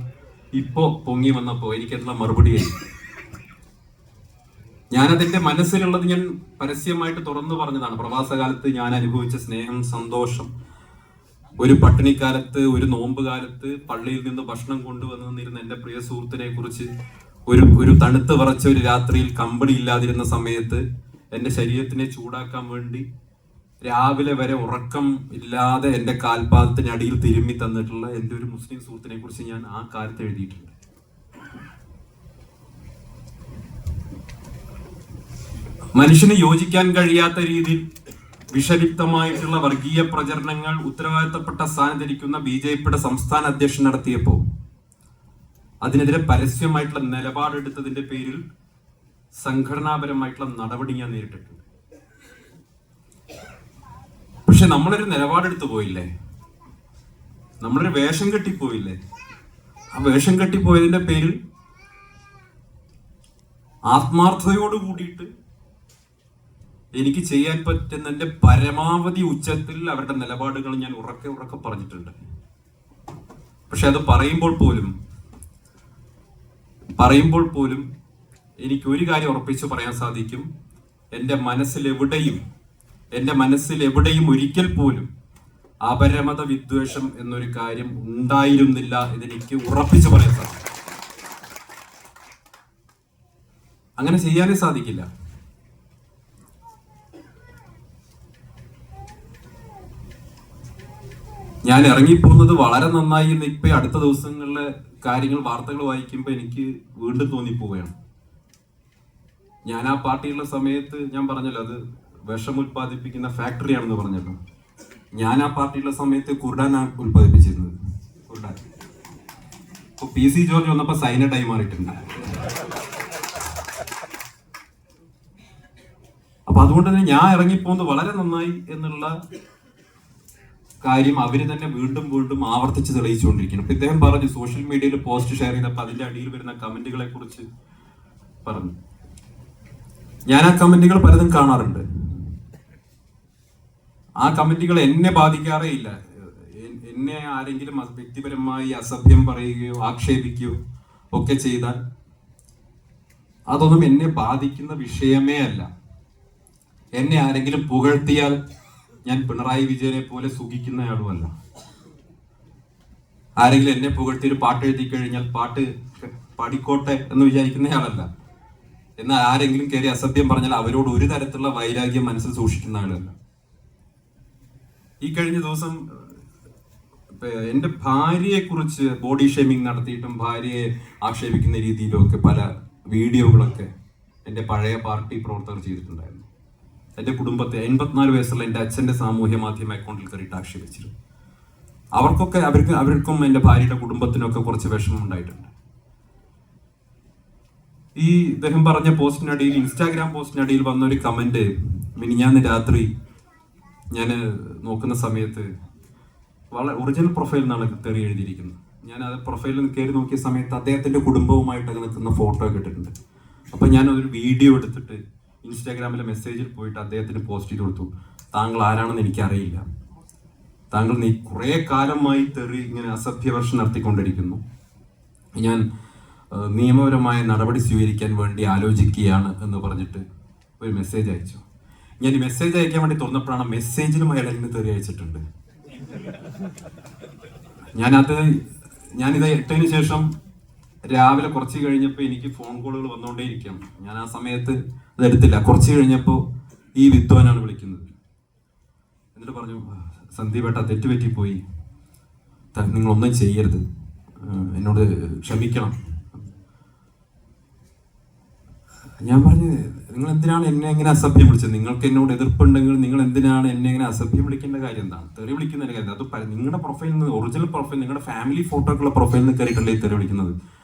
ഇപ്പോ പൊങ്ങി വന്നപ്പോ എനിക്കതിനുള്ള മറുപടിയായി. ഞാനതിന്റെ മനസ്സിലുള്ളത് ഞാൻ പരസ്യമായിട്ട് തുറന്നു പറഞ്ഞതാണ്. പ്രവാസകാലത്ത് ഞാൻ അനുഭവിച്ച സ്നേഹം, സന്തോഷം, ഒരു പട്ടിണിക്കാലത്ത്, ഒരു നോമ്പ് കാലത്ത് പള്ളിയിൽ നിന്ന് ഭക്ഷണം കൊണ്ടുവന്നിരുന്ന എൻ്റെ പ്രിയ സുഹൃത്തിനെ കുറിച്ച്, ഒരു തണുത്ത് വിറച്ച ഒരു രാത്രിയിൽ കമ്പളി ഇല്ലാതിരുന്ന സമയത്ത് എൻ്റെ ശരീരത്തിനെ ചൂടാക്കാൻ വേണ്ടി രാവിലെ വരെ ഉറക്കം ഇല്ലാതെ എൻ്റെ കാൽപാദത്തിന് അടിയിൽ തിരുമ്മി തന്നിട്ടുള്ള എൻ്റെ ഒരു മുസ്ലിം സുഹൃത്തിനെ കുറിച്ച് ഞാൻ ആ കാലത്ത് എഴുതിയിട്ടുണ്ട്. മനുഷ്യന് യോജിക്കാൻ കഴിയാത്ത രീതിയിൽ വിഷലിപ്തമായിട്ടുള്ള വർഗീയ പ്രചരണങ്ങൾ ഉത്തരവാദിത്തപ്പെട്ട സ്ഥാനത്തിരിക്കുന്ന BJPയുടെ സംസ്ഥാന അധ്യക്ഷൻ നടത്തിയപ്പോൾ അതിനെതിരെ പരസ്യമായിട്ടുള്ള നിലപാടെടുത്തതിന്റെ പേരിൽ സംഘടനാപരമായിട്ടുള്ള നടപടി ഞാൻ നേരിട്ടിട്ടുണ്ട്. പക്ഷെ നമ്മളൊരു നിലപാടെടുത്തു പോയില്ലേ, നമ്മളൊരു വേഷം കെട്ടിപ്പോയില്ലേ. ആ വേഷം കെട്ടിപ്പോയതിന്റെ പേരിൽ ആത്മാർത്ഥതയോട് കൂടിയിട്ട് എനിക്ക് ചെയ്യാൻ പറ്റുന്നതിന്റെ പരമാവധി ഉച്ചത്തിൽ അവരുടെ നിലപാടുകൾ ഞാൻ ഉറക്കെ പറഞ്ഞിട്ടുണ്ട്. പക്ഷെ അത് പറയുമ്പോൾ പോലും എനിക്ക് ഒരു കാര്യം ഉറപ്പിച്ച് പറയാൻ സാധിക്കും. എൻ്റെ മനസ്സിലെവിടെയും ഒരിക്കൽ പോലും അപരമത വിദ്വേഷം എന്നൊരു കാര്യം ഉണ്ടായിരുന്നില്ല എന്നെനിക്ക് ഉറപ്പിച്ച് പറയാൻ സാധിക്കും. അങ്ങനെ ചെയ്യാനേ സാധിക്കില്ല. ഞാൻ ഇറങ്ങിപ്പോകുന്നത് വളരെ നന്നായി എന്ന് ഇപ്പൊ അടുത്ത ദിവസങ്ങളിലെ വാർത്തകൾ വായിക്കുമ്പോൾ എനിക്ക് വീണ്ടും തോന്നിപ്പോവുകയാണ്. ഞാൻ ആ പാർട്ടിയുള്ള സമയത്ത് ഞാൻ പറഞ്ഞല്ലോ, അത് വിഷം ഉൽപ്പാദിപ്പിക്കുന്ന ഫാക്ടറിയാണെന്ന് പറഞ്ഞല്ലോ. ഞാൻ ആ പാർട്ടിയുള്ള സമയത്ത് കുർഡാനാണ് ഉൽപ്പാദിപ്പിച്ചിരുന്നത്. കുർഡാൻ ഇപ്പൊ PC ജോർജ് വന്നപ്പോ സൈനഡായി മാറിയിട്ടുണ്ട്. അപ്പൊ അതുകൊണ്ട് തന്നെ ഞാൻ ഇറങ്ങിപ്പോകുന്നത് വളരെ നന്നായി എന്നുള്ള കാര്യം അവര് തന്നെ വീണ്ടും ആവർത്തിച്ച് തെളിയിച്ചുകൊണ്ടിരിക്കുന്നു. ഇപ്പൊ ഇദ്ദേഹം പറഞ്ഞു, സോഷ്യൽ മീഡിയയിൽ പോസ്റ്റ് ഷെയർ ചെയ്തപ്പോൾ അതിന്റെ അടിയിൽ വരുന്ന കമന്റുകളെ കുറിച്ച് പറഞ്ഞു. ഞാൻ ആ കമന്റുകൾ പലതും കാണാറുണ്ട്. ആ കമന്റുകൾ എന്നെ ബാധിക്കാറേ ഇല്ല. എന്നെ ആരെങ്കിലും വ്യക്തിപരമായി അസഭ്യം പറയുകയോ ആക്ഷേപിക്കുകയോ ഒക്കെ ചെയ്താൽ അതൊന്നും എന്നെ ബാധിക്കുന്ന വിഷയമേ അല്ല. എന്നെ ആരെങ്കിലും പുകഴ്ത്തിയാൽ ഞാൻ പിണറായി വിജയനെ പോലെ സുഖിക്കുന്നയാളുമല്ല. ആരെങ്കിലും എന്നെ പുകഴ്ത്തി ഒരു പാട്ട് എഴുതി കഴിഞ്ഞാൽ പാട്ട് പാടിക്കോട്ടെ എന്ന് വിചാരിക്കുന്നയാളല്ല. എന്നാൽ ആരെങ്കിലും കയറി അസഭ്യം പറഞ്ഞാൽ അവരോട് ഒരു തരത്തിലുള്ള വൈരാഗ്യം മനസ്സിൽ സൂക്ഷിക്കുന്ന ആളല്ല. ഈ കഴിഞ്ഞ ദിവസം എൻ്റെ ഭാര്യയെ കുറിച്ച് ബോഡി ഷേമിങ് നടത്തിയിട്ടും ഭാര്യയെ ആക്ഷേപിക്കുന്ന രീതിയിലും ഒക്കെ പല വീഡിയോകളൊക്കെ എൻ്റെ പഴയ പാർട്ടി പ്രവർത്തകർ ചെയ്തിട്ടുണ്ടായിരുന്നു. എൻ്റെ കുടുംബത്തെ 84 വയസ്സുള്ള എൻ്റെ അച്ഛൻ്റെ സാമൂഹ്യ മാധ്യമ അക്കൗണ്ടിൽ കയറിയിട്ട് ആക്ഷേപിച്ചിരുന്നു. അവർക്കും എൻ്റെ ഭാര്യയുടെ കുടുംബത്തിനൊക്കെ കുറച്ച് വിഷമം ഉണ്ടായിട്ടുണ്ട്. ഈ ഇദ്ദേഹം പറഞ്ഞ പോസ്റ്റിനടിയിൽ, ഇൻസ്റ്റാഗ്രാം പോസ്റ്റിനടിയിൽ വന്ന ഒരു കമന്റ് മിനിഞ്ഞാന്ന് രാത്രി ഞാൻ നോക്കുന്ന സമയത്ത് വളരെ ഒറിജിനൽ പ്രൊഫൈൽ എന്നാണ് തെറി എഴുതിയിരിക്കുന്നത്. ഞാൻ അത് പ്രൊഫൈലിൽ കയറി നോക്കിയ സമയത്ത് അദ്ദേഹത്തിന്റെ കുടുംബവുമായിട്ടൊക്കെ നിൽക്കുന്ന ഫോട്ടോ ഒക്കെ ഇട്ടിട്ടുണ്ട്. അപ്പൊ ഞാൻ ഒരു വീഡിയോ എടുത്തിട്ട് ഇൻസ്റ്റാഗ്രാമിലെ മെസ്സേജിൽ പോയിട്ട് അദ്ദേഹത്തിന് പോസ്റ്റ് ചെയ്ത് കൊടുത്തു. താങ്കൾ ആരാണെന്ന് എനിക്കറിയില്ല, താങ്കൾ കുറെ കാലമായി തെറി ഇങ്ങനെ അസഭ്യവർഷം നടത്തിക്കൊണ്ടിരിക്കുന്നു, ഞാൻ നിയമപരമായ നടപടി സ്വീകരിക്കാൻ വേണ്ടി ആലോചിക്കുകയാണ് എന്ന് പറഞ്ഞിട്ട് ഒരു മെസ്സേജ് അയച്ചു. ഞാൻ ഈ മെസ്സേജ് അയക്കാൻ വേണ്ടി തുറന്നപ്പോഴാണ് മെസ്സേജിലും അയാൾ എന്നെ തെറി അയച്ചിട്ടുണ്ട്. ഞാനിത് ഇട്ടതിന് ശേഷം രാവിലെ കുറച്ച് കഴിഞ്ഞപ്പോൾ എനിക്ക് ഫോൺ കോളുകൾ വന്നുകൊണ്ടേയിരിക്കുകയാണ്. ഞാൻ ആ സമയത്ത് അത് എടുത്തില്ല. കുറച്ച് കഴിഞ്ഞപ്പോൾ ഈ വിദ്വാനാണ് വിളിക്കുന്നത്. എന്നിട്ട് പറഞ്ഞു, സന്ദീപേട്ട തെറ്റുപറ്റിപ്പോയി, നിങ്ങളൊന്നും ചെയ്യരുത്, എന്നോട് ക്ഷമിക്കണം. ഞാൻ പറഞ്ഞു, നിങ്ങൾ എന്തിനാണ് എന്നെ എങ്ങനെ അസഭ്യം വിളിച്ചത്? നിങ്ങൾക്ക് എന്നോട് എതിർപ്പുണ്ടെങ്കിൽ നിങ്ങൾ എന്തിനാണ് എന്നെ എങ്ങനെ അസഭ്യം വിളിക്കേണ്ട കാര്യം എന്താണ്? തെറി വിളിക്കുന്ന കാര്യം അത് നിങ്ങളുടെ പ്രൊഫൈലിൽ നിന്ന്, ഒറിജിനൽ പ്രൊഫൈൽ, നിങ്ങളുടെ ഫാമിലി ഫോട്ടോക്കുള്ള പ്രൊഫൈലിൽ നിന്ന് കയറിയിട്ടല്ലേ തെറി വിളിക്കുന്നത്.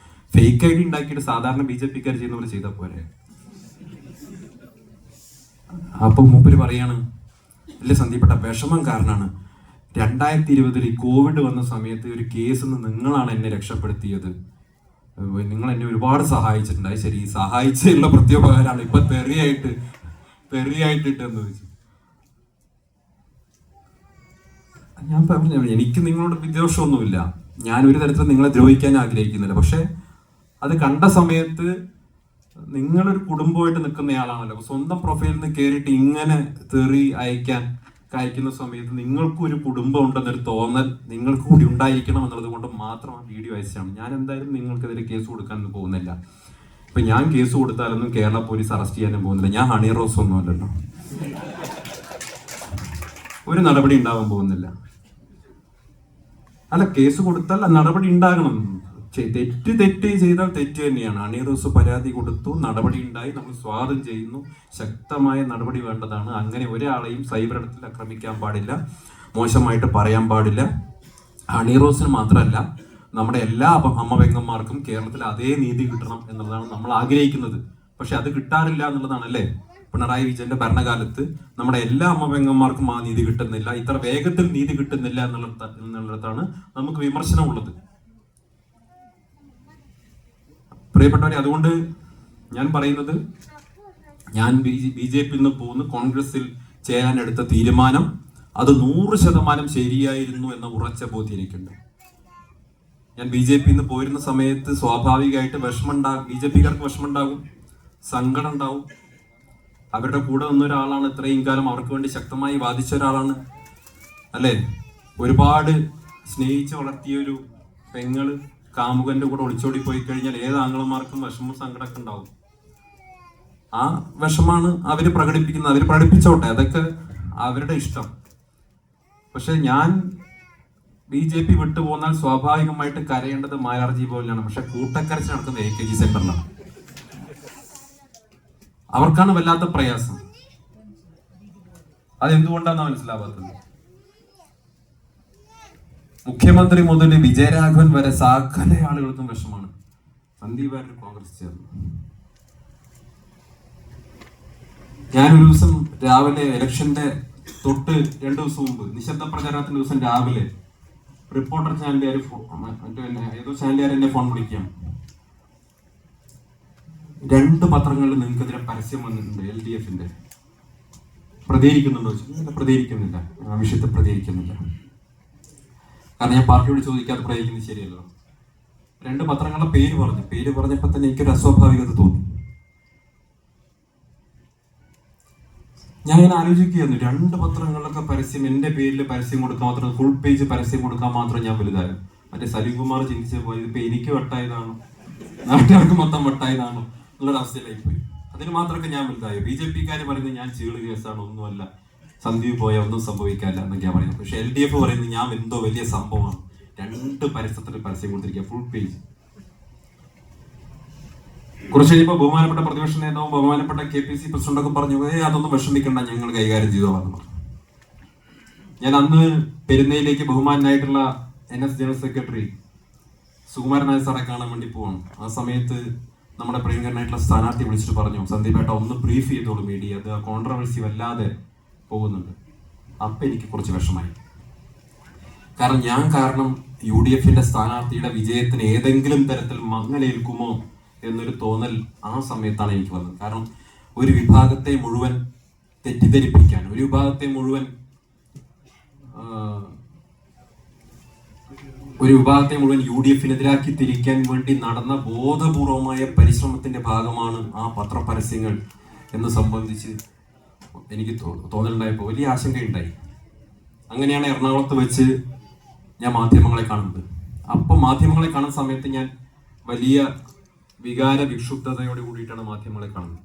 ഫേക്ക് ഐ ഡി ഉണ്ടാക്കിയിട്ട് സാധാരണ BJP-ക്കാർ ചെയ്യുന്ന പോലെ ചെയ്താൽ പോരെ. അപ്പൊ മൂപ്പര് പറയാണ്, ഇല്ല സന്ദീപേട്ട, വിഷമം കാരണമാണ് 2020 കോവിഡ് വന്ന സമയത്ത് ഒരു കേസിൽ നിന്ന് നിങ്ങളാണ് എന്നെ രക്ഷപ്പെടുത്തിയത്, നിങ്ങൾ എന്നെ ഒരുപാട് സഹായിച്ചിട്ടുണ്ട്. ശരി, സഹായിച്ചുള്ള പ്രത്യുപകാരമാണ് ഇപ്പൊ തെറിയായിട്ടിട്ടെന്ന് ചോദിച്ചു. ഞാൻ പറഞ്ഞു, എനിക്ക് നിങ്ങളോട് വിദ്വേഷമൊന്നുമില്ല, ഞാൻ ഒരു തരത്തിൽ നിങ്ങളെ ദ്രോഹിക്കാൻ ആഗ്രഹിക്കുന്നില്ല. പക്ഷെ അത് കണ്ട സമയത്ത് നിങ്ങളൊരു കുടുംബമായിട്ട് നിൽക്കുന്നയാളാണല്ലോ. സ്വന്തം പ്രൊഫൈലിൽ നിന്ന് കയറിയിട്ട് ഇങ്ങനെ തെറി അയക്കുന്ന സമയത്ത് നിങ്ങൾക്കും ഒരു കുടുംബം ഉണ്ടെന്നൊരു തോന്നൽ നിങ്ങൾക്ക് കൂടി ഉണ്ടായിരിക്കണം എന്നുള്ളത് കൊണ്ട് മാത്രം ആ വീഡിയോ അയച്ചാണ്. ഞാൻ എന്തായാലും നിങ്ങൾക്കെതിരെ കേസ് കൊടുക്കാനൊന്നും പോകുന്നില്ല. ഇപ്പൊ ഞാൻ കേസ് കൊടുത്താലൊന്നും കേരള പോലീസ് അറസ്റ്റ് ചെയ്യാനും പോകുന്നില്ല. ഞാൻ ഹണി റോസ് ഒന്നും അല്ലല്ലോ, ഒരു നടപടി ഉണ്ടാവാൻ പോകുന്നില്ല. അല്ല, കേസ് കൊടുത്താൽ നടപടി ഉണ്ടാകണം. തെറ്റ് ചെയ്താൽ തെറ്റ് തന്നെയാണ്. ഹണി റോസ് പരാതി കൊടുത്തു, നടപടി ഉണ്ടായി, നമ്മൾ സ്വാഗതം ചെയ്യുന്നു. ശക്തമായ നടപടി വേണ്ടതാണ്. അങ്ങനെ ഒരാളെയും സൈബർ ഇടത്തിൽ ആക്രമിക്കാൻ പാടില്ല, മോശമായിട്ട് പറയാൻ പാടില്ല. ഹണി റോസിന് മാത്രമല്ല, നമ്മുടെ എല്ലാ അമ്മ പെങ്ങന്മാർക്കും കേരളത്തിൽ അതേ നീതി കിട്ടണം എന്നുള്ളതാണ് നമ്മൾ ആഗ്രഹിക്കുന്നത്. പക്ഷെ അത് കിട്ടാറില്ല എന്നുള്ളതാണ് അല്ലേ. പിണറായി വിജയന്റെ ഭരണകാലത്ത് നമ്മുടെ എല്ലാ അമ്മ പെങ്ങന്മാർക്കും ആ നീതി കിട്ടുന്നില്ല, ഇത്ര വേഗത്തിൽ നീതി കിട്ടുന്നില്ല എന്നുള്ളതാണ് നമുക്ക് വിമർശനമുള്ളത്. പ്രിയപ്പെട്ടവരെ, അതുകൊണ്ട് ഞാൻ പറയുന്നത്, ഞാൻ BJP-യിൽ നിന്ന് പോകുന്നു, കോൺഗ്രസിൽ ചേരാനെടുത്ത തീരുമാനം അത് 100% ശരിയായിരുന്നു എന്ന ഉറച്ച ബോധ്യം എനിക്കുണ്ട്. ഞാൻ BJP-യിൽ നിന്ന് പോയിരുന്ന സമയത്ത് സ്വാഭാവികമായിട്ട് BJP-കാർക്ക് വിഷമമുണ്ടാകും, സങ്കടം ഉണ്ടാവും. അവരുടെ കൂടെ നിന്ന ഒരാളാണ്, ഇത്രയും കാലം അവർക്ക് വേണ്ടി ശക്തമായി വാദിച്ച ഒരാളാണ് അല്ലേ. ഒരുപാട് സ്നേഹിച്ച് വളർത്തിയൊരു പെങ്ങള് കാമുകന്റെ കൂടെ ഒളിച്ചോടി പോയി കഴിഞ്ഞാൽ ഏത് ആംഗളന്മാർക്കും വിഷമവും സങ്കടമൊക്കെ ഉണ്ടാവും. ആ വിഷമാണ് അവര് പ്രകടിപ്പിക്കുന്നത്. അവര് പ്രകടിപ്പിച്ചോട്ടെ, അതൊക്കെ അവരുടെ ഇഷ്ടം. പക്ഷെ ഞാൻ BJP വിട്ടു പോന്നാൽ സ്വാഭാവികമായിട്ട് കരയേണ്ടത് മായാർജി പോലെയാണ്. പക്ഷെ കൂട്ടക്കരച്ച് നടക്കുന്നത് AKG സെന്ററിലാണ്. അവർക്കാണ് വല്ലാത്ത പ്രയാസം. അതെന്തുകൊണ്ടാണ് മനസ്സിലാവാത്തത്? മുഖ്യമന്ത്രി മുതൽ വിജയരാഘവൻ വരെ സകല ആളുകൾക്കും വിഷമാണ്. സന്ദീപ് വാര്യർ കോൺഗ്രസ് ചേർന്നു. ഞാനൊരു ദിവസം രാവിലെ ഇലക്ഷന്റെ തൊട്ട് 2 ദിവസം മുമ്പ്, നിശബ്ദ പ്രചാരണത്തിന്റെ ദിവസം രാവിലെ റിപ്പോർട്ടർ ചാനലുകാർ ഏതോ ചാനലുകാർ എന്നെ ഫോൺ വിളിക്കുകയാണ്. 2 പത്രങ്ങളിൽ നിങ്ങൾക്കെതിരെ പരസ്യം വന്നിട്ടുണ്ട്, LDF-ന്റെ. പ്രതികരിക്കുന്നുണ്ടോ? പ്രതികരിക്കുന്നില്ല, ആ വിഷയത്തെ പ്രതികരിക്കുന്നില്ല. കാരണം ഞാൻ പാർട്ടിയോട് ചോദിക്കാതെ പ്രതികരിക്കുന്നത് ശരിയല്ലോ. 2 പത്രങ്ങളുടെ പേര് പറഞ്ഞപ്പോൾ തന്നെ എനിക്കൊരു അസ്വാഭാവികത തോന്നി. ഞാൻ ഇങ്ങനെ ആലോചിക്കുകയായിരുന്നു, 2 പത്രങ്ങളിലൊക്കെ പരസ്യം, എന്റെ പേരിൽ പരസ്യം കൊടുക്കാൻ മാത്രം, ഫുൾ പേജ് പരസ്യം കൊടുക്കാൻ മാത്രം ഞാൻ വലുതായിരുന്നു. മറ്റേ സലീം കുമാർ ചിന്തിച്ച പോലെ ഇതിപ്പോ എനിക്ക് വട്ടായതാണോ, നാട്ടുകാർക്ക് മൊത്തം വട്ടായതാണോ എന്നുള്ളൊരു അവസ്ഥയിലായി പോയി. അതിന് മാത്രമൊക്കെ ഞാൻ വലുതായോ? BJP-ക്കാർ പറയുന്നത് ഞാൻ ചീള് കേസാണ്, ഒന്നുമല്ല, സന്ദീപ് പോയാൽ ഒന്നും സംഭവിക്കാനില്ല എന്നൊക്കെയാണ് പറയുന്നത്. പക്ഷെ LDF പറയുന്നത് ഞാൻ എന്തോ വലിയ സംഭവമാണ്. 2 പരസ്യത്തിൽ പരസ്യം കൊടുത്തിരിക്കുക, ഫുൾ പേജ്. കുറച്ച് കഴിയുമ്പോൾ ബഹുമാനപ്പെട്ട പ്രതിപക്ഷ നേതാവും ബഹുമാനപ്പെട്ട KPC പ്രസിഡന്റൊക്കെ പറഞ്ഞു, അതൊന്നും വിഷമിക്കണ്ട, ഞങ്ങൾ കൈകാര്യം ചെയ്തോളാം. ഞാൻ അന്ന് പെരുന്നയിലേക്ക് ബഹുമാനായിട്ടുള്ള NS general secretary Sukumaran Nair സാറെ കാണാൻ വേണ്ടി പോവാണ്. ആ സമയത്ത് നമ്മുടെ പ്രിയങ്കരനായിട്ടുള്ള സ്ഥാനാർത്ഥി വിളിച്ചിട്ട് പറഞ്ഞു, സന്ദീപ് ഏട്ടാ ഒന്ന് ബ്രീഫ് ചെയ്തോളൂ മീഡിയ, അത് കോൺട്രവേഴ്സി വല്ലാതെ പോകുന്നുണ്ട്. അപ്പം എനിക്ക് കുറച്ച് വിഷമായി. കാരണം ഞാൻ UDF-ന്റെ സ്ഥാനാർത്ഥിയുടെ വിജയത്തിന് ഏതെങ്കിലും തരത്തിൽ മങ്ങലേൽക്കുമോ എന്നൊരു തോന്നൽ ആ സമയത്താണ് എനിക്ക് വന്നത്. കാരണം ഒരു വിഭാഗത്തെ മുഴുവൻ തെറ്റിദ്ധരിപ്പിക്കാൻ, ഒരു വിഭാഗത്തെ മുഴുവൻ UDF-നെതിരാക്കി തിരിക്കാൻ വേണ്ടി നടന്ന ബോധപൂർവമായ പരിശ്രമത്തിന്റെ ഭാഗമാണ് ആ പത്രപരസ്യങ്ങൾ എന്ന് സംബന്ധിച്ച് എനിക്ക് തോന്നലുണ്ടായപ്പോൾ വലിയ ആശങ്കയുണ്ടായി. അങ്ങനെയാണ് എറണാകുളത്ത് വെച്ച് ഞാൻ മാധ്യമങ്ങളെ കാണുന്നത്. അപ്പോൾ മാധ്യമങ്ങളെ കാണുന്ന സമയത്ത് ഞാൻ വലിയ വികാര വിക്ഷുബ്ധതയോട് കൂടിയിട്ടാണ് മാധ്യമങ്ങളെ കാണുന്നത്.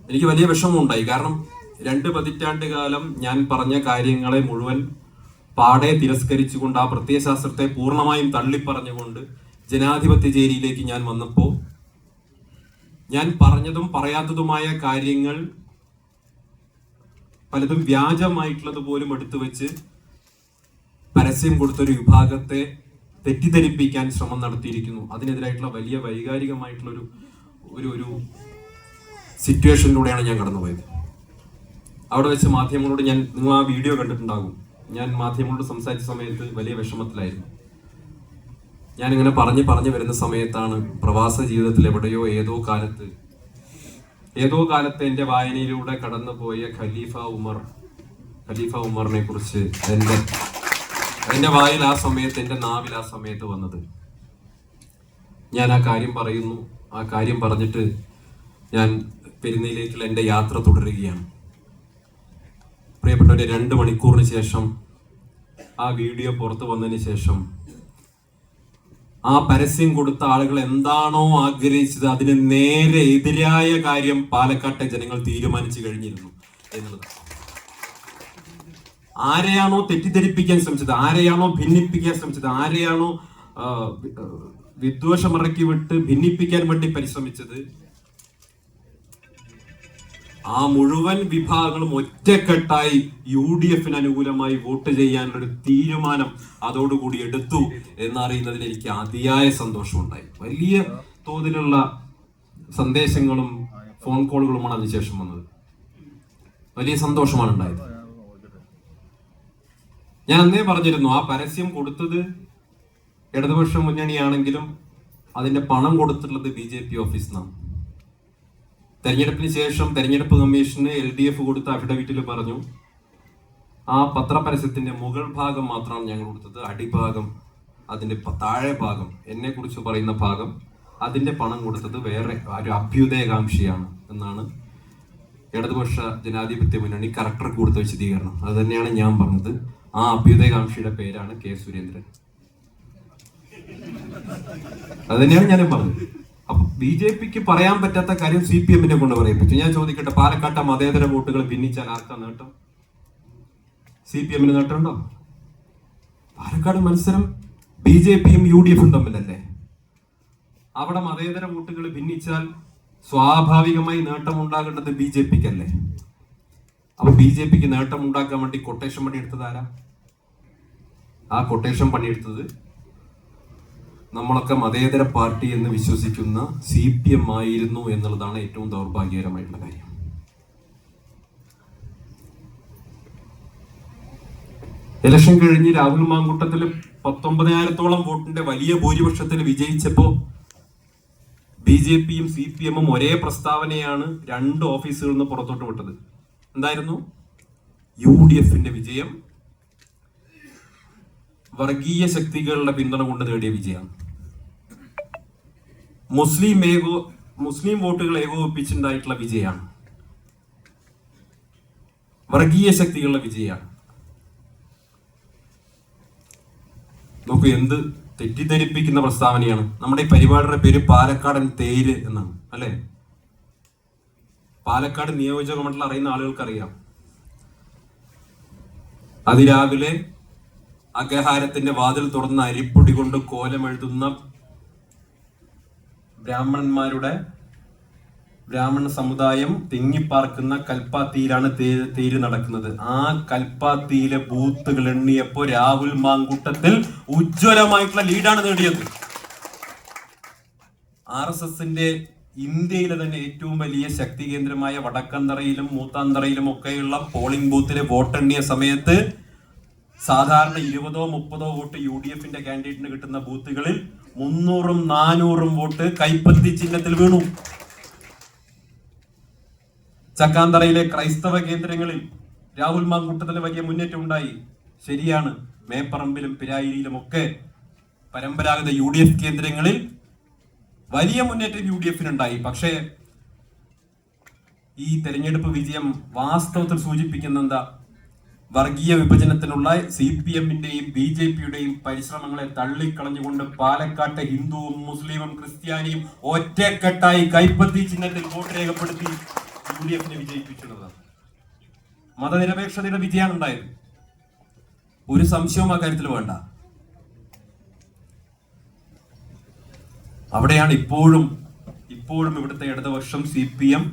എനിക്ക് വലിയ വിഷമമുണ്ടായി. കാരണം 2 പതിറ്റാണ്ട് കാലം ഞാൻ പറഞ്ഞ കാര്യങ്ങളെ മുഴുവൻ പാടെ തിരസ്കരിച്ചുകൊണ്ട്, ആ പ്രത്യയശാസ്ത്രത്തെ പൂർണ്ണമായും തള്ളിപ്പറഞ്ഞുകൊണ്ട് ജനാധിപത്യ ചേരിയിലേക്ക് ഞാൻ വന്നപ്പോൾ ഞാൻ പറഞ്ഞതും പറയാത്തതുമായ കാര്യങ്ങൾ പലതും വ്യാജമായിട്ടുള്ളത് പോലും എടുത്തു വെച്ച് പരസ്യം കൊടുത്തൊരു വിഭാഗത്തെ തെറ്റിദ്ധരിപ്പിക്കാൻ ശ്രമം നടത്തിയിരിക്കുന്നു. അതിനെതിരായിട്ടുള്ള വലിയ വൈകാരികമായിട്ടുള്ള ഒരു സിറ്റുവേഷനിലൂടെയാണ് ഞാൻ കടന്നുപോയത്. അവിടെ വെച്ച് മാധ്യമങ്ങളോട് നിങ്ങൾ ആ വീഡിയോ കണ്ടിട്ടുണ്ടാകും, ഞാൻ മാധ്യമങ്ങളോട് സംസാരിച്ച സമയത്ത് വലിയ വിഷമത്തിലായിരുന്നു. ഞാനിങ്ങനെ പറഞ്ഞു വരുന്ന സമയത്താണ് പ്രവാസ ജീവിതത്തിൽ എവിടെയോ ഏതോ കാലത്ത് എൻ്റെ വായനയിലൂടെ കടന്നുപോയ ഖലീഫ ഉമറിനെ കുറിച്ച് എൻ്റെ വായിൽ ആ സമയത്ത്, എൻ്റെ നാവിൽ ആ സമയത്ത് വന്നത്. ഞാൻ ആ കാര്യം പറയുന്നു. ആ കാര്യം പറഞ്ഞിട്ട് ഞാൻ പെരുന്നയിലേക്കുള്ള എൻ്റെ യാത്ര തുടരുകയാണ്. പ്രിയപ്പെട്ടവരെ, 2 മണിക്കൂറിന് ശേഷം ആ വീഡിയോ പുറത്തു വന്നതിന് ശേഷം ആ പരസ്യം കൊടുത്ത ആളുകൾ എന്താണോ ആഗ്രഹിച്ചത് അതിന് നേരെ എതിരായ കാര്യം പാലക്കാട്ടെ ജനങ്ങൾ തീരുമാനിച്ചു കഴിഞ്ഞിരുന്നു എന്നുള്ളത്. ആരെയാണോ തെറ്റിദ്ധരിപ്പിക്കാൻ ശ്രമിച്ചത്, ആരെയാണോ ഭിന്നിപ്പിക്കാൻ ശ്രമിച്ചത്, ആരെയാണോ വിദ്വേഷമിറക്കി വിട്ട് ഭിന്നിപ്പിക്കാൻ വേണ്ടി പരിശ്രമിച്ചത്, ആ മുഴുവൻ വിഭാഗങ്ങളും ഒറ്റക്കെട്ടായി UDF-ന് അനുകൂലമായി വോട്ട് ചെയ്യാനുള്ളൊരു തീരുമാനം അതോടുകൂടി എടുത്തു എന്നറിയുന്നതിൽ എനിക്ക് അതിയായ സന്തോഷമുണ്ടായി. വലിയ തോതിലുള്ള സന്ദേശങ്ങളും ഫോൺ കോളുകളുമാണ് അതിനുശേഷം വന്നത്. വലിയ സന്തോഷമാണ് ഉണ്ടായത്. ഞാൻ അന്നേ പറഞ്ഞിരുന്നു, ആ പരസ്യം കൊടുത്തത് ഇടതുപക്ഷ മുന്നണിയാണെങ്കിലും അതിന്റെ പണം കൊടുത്തിട്ടുള്ളത് BJP ഓഫീസിൽ നിന്നാണ്. തെരഞ്ഞെടുപ്പിന് ശേഷം തെരഞ്ഞെടുപ്പ് കമ്മീഷന് LDF കൊടുത്ത അഫിഡവിറ്റിൽ പറഞ്ഞു, ആ പത്രപരസ്യത്തിന്റെ മുകൾ ഭാഗം മാത്രമാണ് ഞങ്ങൾ കൊടുത്തത്, അടിഭാഗം, അതിന്റെ താഴെ ഭാഗം, എന്നെ കുറിച്ച് പറയുന്ന ഭാഗം, അതിന്റെ പണം കൊടുത്തത് വേറെ ഒരു അഭ്യുദയകാംക്ഷിയാണ് എന്നാണ് ഇടതുപക്ഷ ജനാധിപത്യ മുന്നണി കലക്ടർക്ക് കൊടുത്ത വിശദീകരണം. അത് തന്നെയാണ് ഞാൻ പറഞ്ഞത്. ആ അഭ്യുദയകാംക്ഷിയുടെ പേരാണ് K. സുരേന്ദ്രൻ. അത് തന്നെയാണ് ഞാനും പറഞ്ഞത്. അപ്പൊ BJP-ക്ക് പറയാൻ പറ്റാത്ത കാര്യം CPM-നെ കൊണ്ട് പറയിപ്പിച്ചു. ഞാൻ ചോദിക്കട്ടെ, പാലക്കാട്ടെ മതേതര വോട്ടുകൾ ഭിന്നിച്ചാൽ ആർക്കാ നേട്ടം? CPM-ന് നേട്ടമുണ്ടോ? പാലക്കാട് മത്സരം BJP-യും UDF-ഉം തമ്മിലല്ലേ? അവിടെ മതേതര വോട്ടുകൾ ഭിന്നിച്ചാൽ സ്വാഭാവികമായി നേട്ടം ഉണ്ടാകേണ്ടത് BJP-ക്കല്ലേ? അപ്പൊ BJP-ക്ക് നേട്ടം ഉണ്ടാക്കാൻ വേണ്ടി കൊട്ടേഷൻ പണിയെടുത്തത് ആരാ? ആ കൊട്ടേഷൻ പണിയെടുത്തത് നമ്മളൊക്കെ മതേതര പാർട്ടി എന്ന് വിശ്വസിക്കുന്ന CPM ആയിരുന്നു എന്നുള്ളതാണ് ഏറ്റവും ദൗർഭാഗ്യകരമായിട്ടുള്ള കാര്യം. ഇലക്ഷൻ കഴിഞ്ഞ് രാഹുൽ മാങ്കൂട്ടത്തിൽ 19,000-ഓളം വോട്ടിന്റെ വലിയ ഭൂരിപക്ഷത്തിൽ വിജയിച്ചപ്പോ BJP-യും CPM-ഉം ഒരേ പ്രസ്താവനയാണ് 2 ഓഫീസുകളിൽ നിന്ന് പുറത്തോട്ട് വിട്ടത്. എന്തായിരുന്നു? UDF-ന്റെ വിജയം വർഗീയ ശക്തികളുടെ പിന്തുണ കൊണ്ട് നേടിയ വിജയമാണ്. മുസ്ലിം വോട്ടുകൾ ഏകോപിപ്പിച്ചുണ്ടായിട്ടുള്ള വിജയമാണ്. വർഗീയ ശക്തികളുടെ വിജയമാണ്. നോക്കൂ, എന്ത് തെറ്റിദ്ധരിപ്പിക്കുന്ന പ്രസ്താവനയാണ്. നമ്മുടെ ഈ പരിപാടിയുടെ പേര് പാലക്കാടൻ തേര് എന്നാണ്, അല്ലെ? പാലക്കാട് നിയോജക മണ്ഡലം അറിയുന്ന ആളുകൾക്കറിയാം. അതിരാവിലെ അഗ്രഹാരത്തിന്റെ വാതിൽ തുറന്ന് അരിപ്പൊടി കൊണ്ട് കോലമെഴുതുന്ന ബ്രാഹ്മണ സമുദായം തിങ്ങിപ്പാർക്കുന്ന കൽപ്പാത്തിയിലാണ് തേര് നടക്കുന്നത്. ആ കൽപ്പാത്തിയിലെ ബൂത്തുകൾ എണ്ണിയപ്പോ രാഹുൽ മാങ്കൂട്ടത്തിൽ ഉജ്ജ്വലമായിട്ടുള്ള ലീഡാണ് നേടിയത്. RSSന്റെ ഇന്ത്യയിലെ തന്നെ ഏറ്റവും വലിയ ശക്തി കേന്ദ്രമായ വടക്കന്തറയിലും മൂത്താന്തറയിലും ഒക്കെയുള്ള പോളിംഗ് ബൂത്തിലെ വോട്ടെണ്ണിയ സമയത്ത് സാധാരണ 20-30 വോട്ട് UDFന്റെ കാൻഡിഡേറ്റിന് കിട്ടുന്ന ബൂത്തുകളിൽ 300-400 വോട്ട് കൈപ്പത്തി ചിഹ്നത്തിൽ വീണു. ചക്കാന്തറയിലെ ക്രൈസ്തവ കേന്ദ്രങ്ങളിൽ രാഹുൽ മാങ്കൂട്ടത്തിന് വലിയ മുന്നേറ്റം ഉണ്ടായി. ശരിയാണ്, മേപ്പറമ്പിലും പിരായിരിയിലും ഒക്കെ പരമ്പരാഗത UDF കേന്ദ്രങ്ങളിൽ വലിയ മുന്നേറ്റം UDFനുണ്ടായി. പക്ഷേ ഈ തെരഞ്ഞെടുപ്പ് വിജയം വാസ്തവത്തിൽ സൂചിപ്പിക്കുന്ന എന്താ? വർഗീയ വിഭജനത്തിനുള്ള CPMന്റെയും BJPയുടെയും പരിശ്രമങ്ങളെ തള്ളിക്കളഞ്ഞുകൊണ്ട് പാലക്കാട്ടെ ഹിന്ദുവും മുസ്ലിമും ക്രിസ്ത്യാനിയും ഒറ്റക്കെട്ടായി കൈപ്പത്തി ചിഹ്നത്തിൽ വോട്ട് രേഖപ്പെടുത്തി UDFനെ വിജയിപ്പിച്ചതാണ്. മതനിരപേക്ഷതയുടെ വിജയമാണ് ഉണ്ടായത്. ഒരു സംശയവും ആ കാര്യത്തിൽ വേണ്ട. അവിടെയാണ് ഇപ്പോഴും ഇവിടുത്തെ ഇടതുപക്ഷം CPM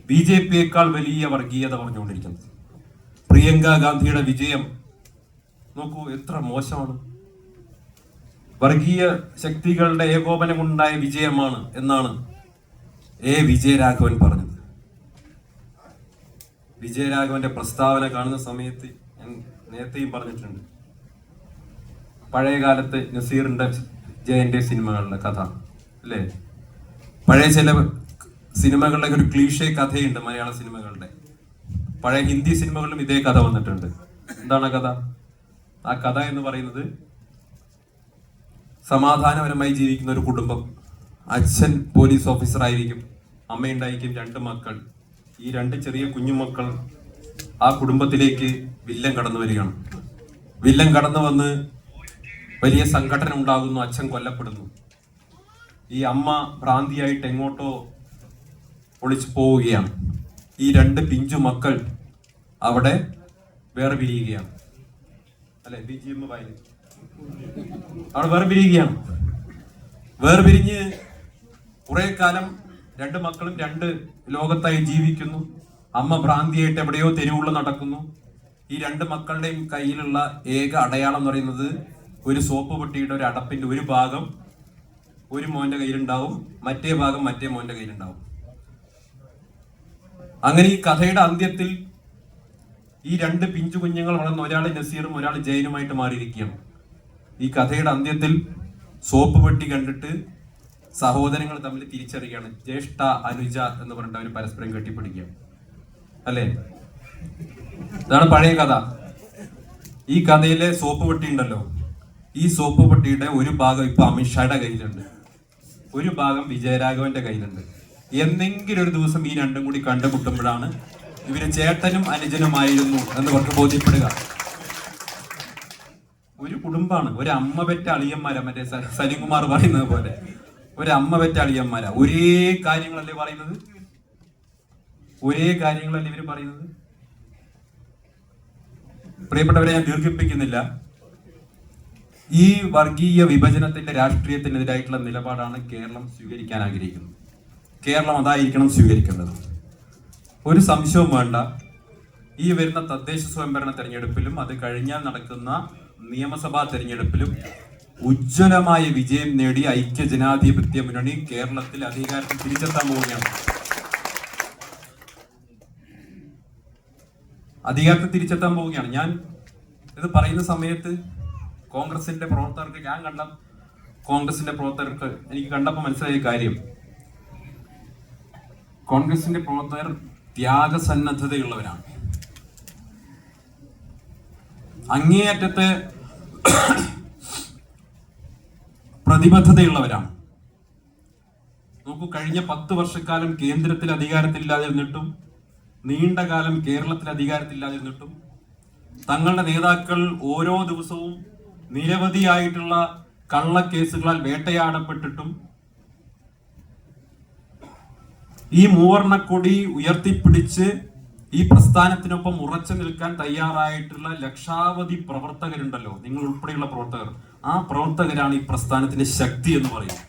BJPയേക്കാൾ വലിയ വർഗീയത പറഞ്ഞുകൊണ്ടിരിക്കുന്നത്. പ്രിയങ്ക ഗാന്ധിയുടെ വിജയം നോക്കൂ, എത്ര മോശമാണ്. വർഗീയ ശക്തികളുടെ ഏകോപനം കൊണ്ടുണ്ടായ വിജയമാണ് എന്നാണ് വിജയരാഘവൻ പറഞ്ഞത്. വിജയരാഘവന്റെ പ്രസ്താവന കാണുന്ന സമയത്ത് ഞാൻ നേരത്തെയും പറഞ്ഞിട്ടുണ്ട്, പഴയ കാലത്ത് നസീറിന്റെ ജയന്റെ സിനിമകളുടെ കഥ അല്ലേ? പഴയ ചില സിനിമകളുടെ ഒരു ക്ലീഷേ കഥയുണ്ട് മലയാള സിനിമകളുടെ. പഴയ ഹിന്ദി സിനിമകളിലും ഇതേ കഥ വന്നിട്ടുണ്ട്. എന്താണ് കഥ? ആ കഥ എന്ന് പറയുന്നത്, സമാധാനപരമായി ജീവിക്കുന്ന ഒരു കുടുംബം. അച്ഛൻ പോലീസ് ഓഫീസർ ആയിരിക്കും, അമ്മയുണ്ടായിരിക്കും, 2 മക്കൾ. ഈ 2 ചെറിയ കുഞ്ഞുമക്കൾ ആ കുടുംബത്തിലേക്ക് വില്ലൻ കടന്നു വരികയാണ്. വില്ലൻ കടന്നു വന്ന് വലിയ സംഘടന ഉണ്ടാകുന്നു. അച്ഛൻ കൊല്ലപ്പെടുന്നു. ഈ അമ്മ ഭ്രാന്തിയായിട്ട് എങ്ങോട്ടോ ഒളിച്ചു പോവുകയാണ്. ഈ 2 പിഞ്ചു മക്കൾ അവിടെ വേറെ പിരിയുകയാണ് അല്ലെ? BGM വായന അവിടെ വേറെ പിരിയുകയാണ്. വേറെ പിരിഞ്ഞ് കുറെ കാലം 2 മക്കളും 2 ലോകത്തായി ജീവിക്കുന്നു. അമ്മ ഭ്രാന്തിയായിട്ട് എവിടെയോ തെരുവുള്ള നടക്കുന്നു. ഈ 2 മക്കളുടെയും കയ്യിലുള്ള ഏക അടയാളം എന്ന് പറയുന്നത് ഒരു സോപ്പ് പെട്ടിയുടെ ഒരു അടപ്പിന്റെ ഒരു ഭാഗം ഒരു മോന്റെ കയ്യിലുണ്ടാവും, മറ്റേ ഭാഗം മറ്റേ മോന്റെ കയ്യിലുണ്ടാവും. അങ്ങനെ ഈ കഥയുടെ അന്ത്യത്തിൽ ഈ 2 പിഞ്ചു കുഞ്ഞുങ്ങൾ വളർന്ന് ഒരാൾ നസീറും ഒരാൾ ജയനുമായിട്ട് മാറിയിരിക്കുകയാണ്. ഈ കഥയുടെ അന്ത്യത്തിൽ സോപ്പ് പെട്ടി കണ്ടിട്ട് സഹോദരങ്ങൾ തമ്മിൽ തിരിച്ചറിയുകയാണ്. ജ്യേഷ്ഠ അനുജ എന്ന് പറഞ്ഞിട്ട് അവർ പരസ്പരം കെട്ടിപ്പിടിക്കുകയാണ് അല്ലേ? ഇതാണ് പഴയ കഥ. ഈ കഥയിലെ സോപ്പ് പെട്ടി ഉണ്ടല്ലോ, ഈ സോപ്പ് പെട്ടിയുടെ ഒരു ഭാഗം ഇപ്പൊ അമിത്ഷായുടെ കയ്യിലുണ്ട്, ഒരു ഭാഗം വിജയരാഘവന്റെ കയ്യിലുണ്ട്. എന്നെങ്കിലും ഒരു ദിവസം ഈ 2 കൂടി കണ്ടുമുട്ടുമ്പോഴാണ് ഇവര് ചേട്ടനും അനുജനുമായിരുന്നു എന്ന് അവർക്ക് ബോധ്യപ്പെടുക. ഒരു കുടുംബാണ്, ഒരു അമ്മ പെറ്റ അളിയന്മാരാ. മറ്റേ സലിംകുമാർ പറയുന്നത് പോലെ ഒരു അമ്മ പെറ്റ അളിയന്മാരാ. ഒരേ കാര്യങ്ങളല്ലേ പറയുന്നത്, ഒരേ കാര്യങ്ങളല്ലേ ഇവര് പറയുന്നത്. പ്രിയപ്പെട്ടവരെ, ഞാൻ ദീർഘിപ്പിക്കുന്നില്ല. ഈ വർഗീയ വിഭജനത്തിന്റെ രാഷ്ട്രീയത്തിനെതിരായിട്ടുള്ള നിലപാടാണ് കേരളം സ്വീകരിക്കാൻ ആഗ്രഹിക്കുന്നത്. കേരളം അതായിരിക്കണം സ്വീകരിക്കേണ്ടത്. ഒരു സംശയവും വേണ്ട. ഈ വരുന്ന തദ്ദേശ സ്വയംഭരണ തെരഞ്ഞെടുപ്പിലും അത് കഴിഞ്ഞാൽ നടക്കുന്ന നിയമസഭാ തെരഞ്ഞെടുപ്പിലും ഉജ്ജ്വലമായ വിജയം നേടി ഐക്യ ജനാധിപത്യ മുന്നണി കേരളത്തിൽ അധികാരത്തിൽ തിരിച്ചെത്താൻ പോവുകയാണ്. അധികാരത്തിൽ തിരിച്ചെത്താൻ പോവുകയാണ്. ഞാൻ ഇത് പറയുന്ന സമയത്ത് കോൺഗ്രസിന്റെ പ്രവർത്തകർക്ക്, ഞാൻ കണ്ട കോൺഗ്രസിന്റെ പ്രവർത്തകർക്ക് എനിക്ക് കണ്ടപ്പോൾ മനസ്സിലായ കാര്യം, കോൺഗ്രസിന്റെ പ്രവർത്തകർ ത്യാഗസന്നദ്ധതയുള്ളവരാണ്. അങ്ങേയറ്റത്തെ പ്രതിബദ്ധതയുള്ളവരാണ്. നോക്കൂ, കഴിഞ്ഞ 10 വർഷക്കാലം കേന്ദ്രത്തിൽ അധികാരത്തിലില്ലാതിരുന്നിട്ടും നീണ്ട കാലം കേരളത്തിൽ അധികാരത്തിലില്ലാതിരുന്നിട്ടും തങ്ങളുടെ നേതാക്കൾ ഓരോ ദിവസവും നിരവധിയായിട്ടുള്ള കള്ളക്കേസുകളാൽ വേട്ടയാടപ്പെട്ടിട്ടും ഈ മൂവർണ്ണക്കൊടി ഉയർത്തിപ്പിടിച്ച് ഈ പ്രസ്ഥാനത്തിനൊപ്പം ഉറച്ചു നിൽക്കാൻ തയ്യാറായിട്ടുള്ള ലക്ഷാവധി പ്രവർത്തകരുണ്ടല്ലോ, നിങ്ങൾ ഉൾപ്പെടെയുള്ള പ്രവർത്തകർ. ആ പ്രവർത്തകരാണ് ഈ പ്രസ്ഥാനത്തിന്റെ ശക്തി എന്ന് പറയുന്നത്.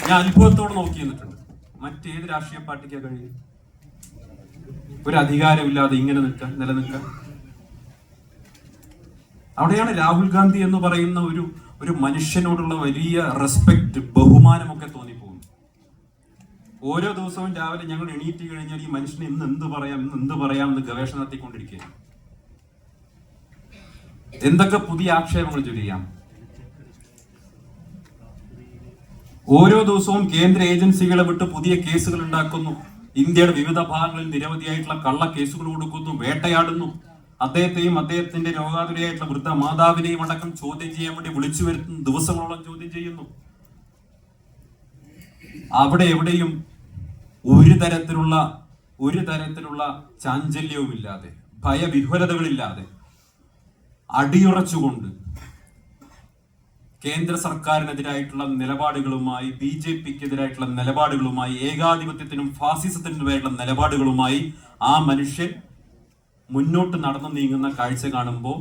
ഞാൻ അത്ഭുതത്തോടെ നോക്കി നിന്നിട്ടുണ്ട്. മറ്റേത് രാഷ്ട്രീയ പാർട്ടിക്കാ കഴിയും ഒരു അധികാരമില്ലാതെ ഇങ്ങനെ നിലനിൽക്കാൻ? അവിടെയാണ് രാഹുൽ ഗാന്ധി എന്ന് പറയുന്ന ഒരു മനുഷ്യനോടുള്ള വലിയ റെസ്പെക്ട്, ബഹുമാനമൊക്കെ തോന്നിപ്പോകുന്നു. ഓരോ ദിവസവും രാവിലെ ഞങ്ങൾ എണീറ്റ് കഴിഞ്ഞാൽ ഈ മനുഷ്യന് ഇന്ന് എന്ത് പറയാം എന്ന് ഗവേഷണം നടത്തിക്കൊണ്ടിരിക്കുകയാണ്. എന്തൊക്കെ പുതിയ ആക്ഷേപങ്ങൾ ചൊരിയാം. ഓരോ ദിവസവും കേന്ദ്ര ഏജൻസികളെ വിട്ട് പുതിയ കേസുകൾ ഉണ്ടാക്കുന്നു. ഇന്ത്യയുടെ വിവിധ ഭാഗങ്ങളിൽ നിരവധിയായിട്ടുള്ള കള്ള കേസുകൾ കൊടുക്കുന്നു, വേട്ടയാടുന്നു. അദ്ദേഹത്തെയും അദ്ദേഹത്തിന്റെ രോഗാതുരയായിട്ടുള്ള വൃദ്ധ മാതാവിനെയും അടക്കം ചോദ്യം ചെയ്യാൻ വേണ്ടി വിളിച്ചു വരുത്തുന്നു, ദിവസങ്ങളോളം ചോദ്യം ചെയ്യുന്നു. അവിടെ എവിടെയും ഒരു തരത്തിലുള്ള ചാഞ്ചല്യവുമില്ലാതെ, ഭയവിഹ്വലതകളില്ലാതെ അടിയുറച്ചുകൊണ്ട് കേന്ദ്ര സർക്കാരിനെതിരായിട്ടുള്ള നിലപാടുകളുമായി, BJPക്കെതിരായിട്ടുള്ള നിലപാടുകളുമായി, ഏകാധിപത്യത്തിനും ഫാസിസത്തിനുമായിട്ടുള്ള നിലപാടുകളുമായി ആ മനുഷ്യൻ മുന്നോട്ട് നടന്നു നീങ്ങുന്ന കാഴ്ച കാണുമ്പോൾ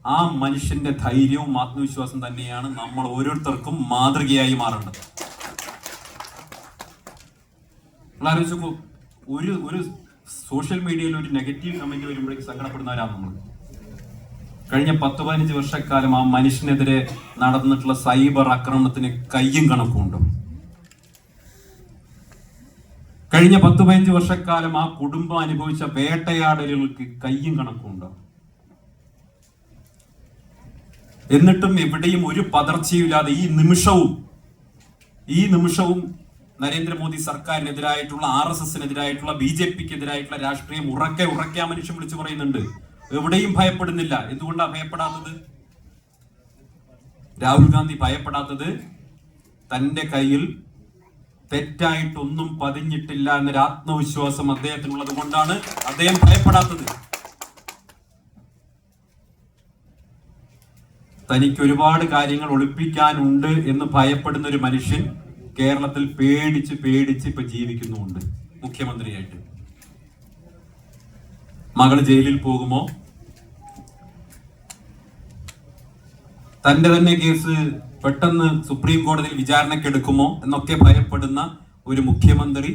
ആ മനുഷ്യന്റെ ധൈര്യവും ആത്മവിശ്വാസം തന്നെയാണ് നമ്മൾ ഓരോരുത്തർക്കും മാതൃകയായി മാറേണ്ടത്. ആലോചിച്ചു, ഒരു സോഷ്യൽ മീഡിയയിൽ ഒരു നെഗറ്റീവ് കമന്റ് വരുമ്പോഴേക്ക് സങ്കടപ്പെടുന്നവരാണ് നമ്മൾ. കഴിഞ്ഞ 10-15 വർഷക്കാലം ആ മനുഷ്യനെതിരെ നടന്നിട്ടുള്ള സൈബർ ആക്രമണത്തിന് കയ്യും കണക്കുമുണ്ട്. കഴിഞ്ഞ 10-15 വർഷക്കാലം ആ കുടുംബം അനുഭവിച്ച വേട്ടയാടലുകൾക്ക് കയ്യും കണക്കുമുണ്ട്. എന്നിട്ടും എവിടെയും ഒരു പതർച്ചയില്ലാതെ ഈ നിമിഷവും നരേന്ദ്രമോദി സർക്കാരിനെതിരായിട്ടുള്ള, RSSനെതിരായിട്ടുള്ള, BJPക്കെതിരായിട്ടുള്ള രാഷ്ട്രീയം ഉറക്കെ ആ മനുഷ്യൻ വിളിച്ചു പറയുന്നുണ്ട്. എവിടെയും ഭയപ്പെടുന്നില്ല. എന്തുകൊണ്ടാണ് ഭയപ്പെടാത്തത്? രാഹുൽ ഗാന്ധി ഭയപ്പെടാത്തത് തന്റെ കയ്യിൽ തെറ്റായിട്ടൊന്നും പതിഞ്ഞിട്ടില്ല എന്നൊരു ആത്മവിശ്വാസം അദ്ദേഹത്തിനുള്ളത് കൊണ്ടാണ് അദ്ദേഹം ഭയപ്പെടാത്തത്. തനിക്ക് ഒരുപാട് കാര്യങ്ങൾ ഒളിപ്പിക്കാനുണ്ട് എന്ന് ഭയപ്പെടുന്ന ഒരു മനുഷ്യൻ കേരളത്തിൽ പേടിച്ച് ഇപ്പൊ ജീവിക്കുന്നുണ്ട് മുഖ്യമന്ത്രിയായിട്ട്. മകള് ജയിലിൽ പോകുമോ, തന്റെ തന്നെ കേസ് പെട്ടെന്ന് സുപ്രീം കോടതിയിൽ വിചാരണക്കെടുക്കുമോ എന്നൊക്കെ ഭയപ്പെടുന്ന ഒരു മുഖ്യമന്ത്രി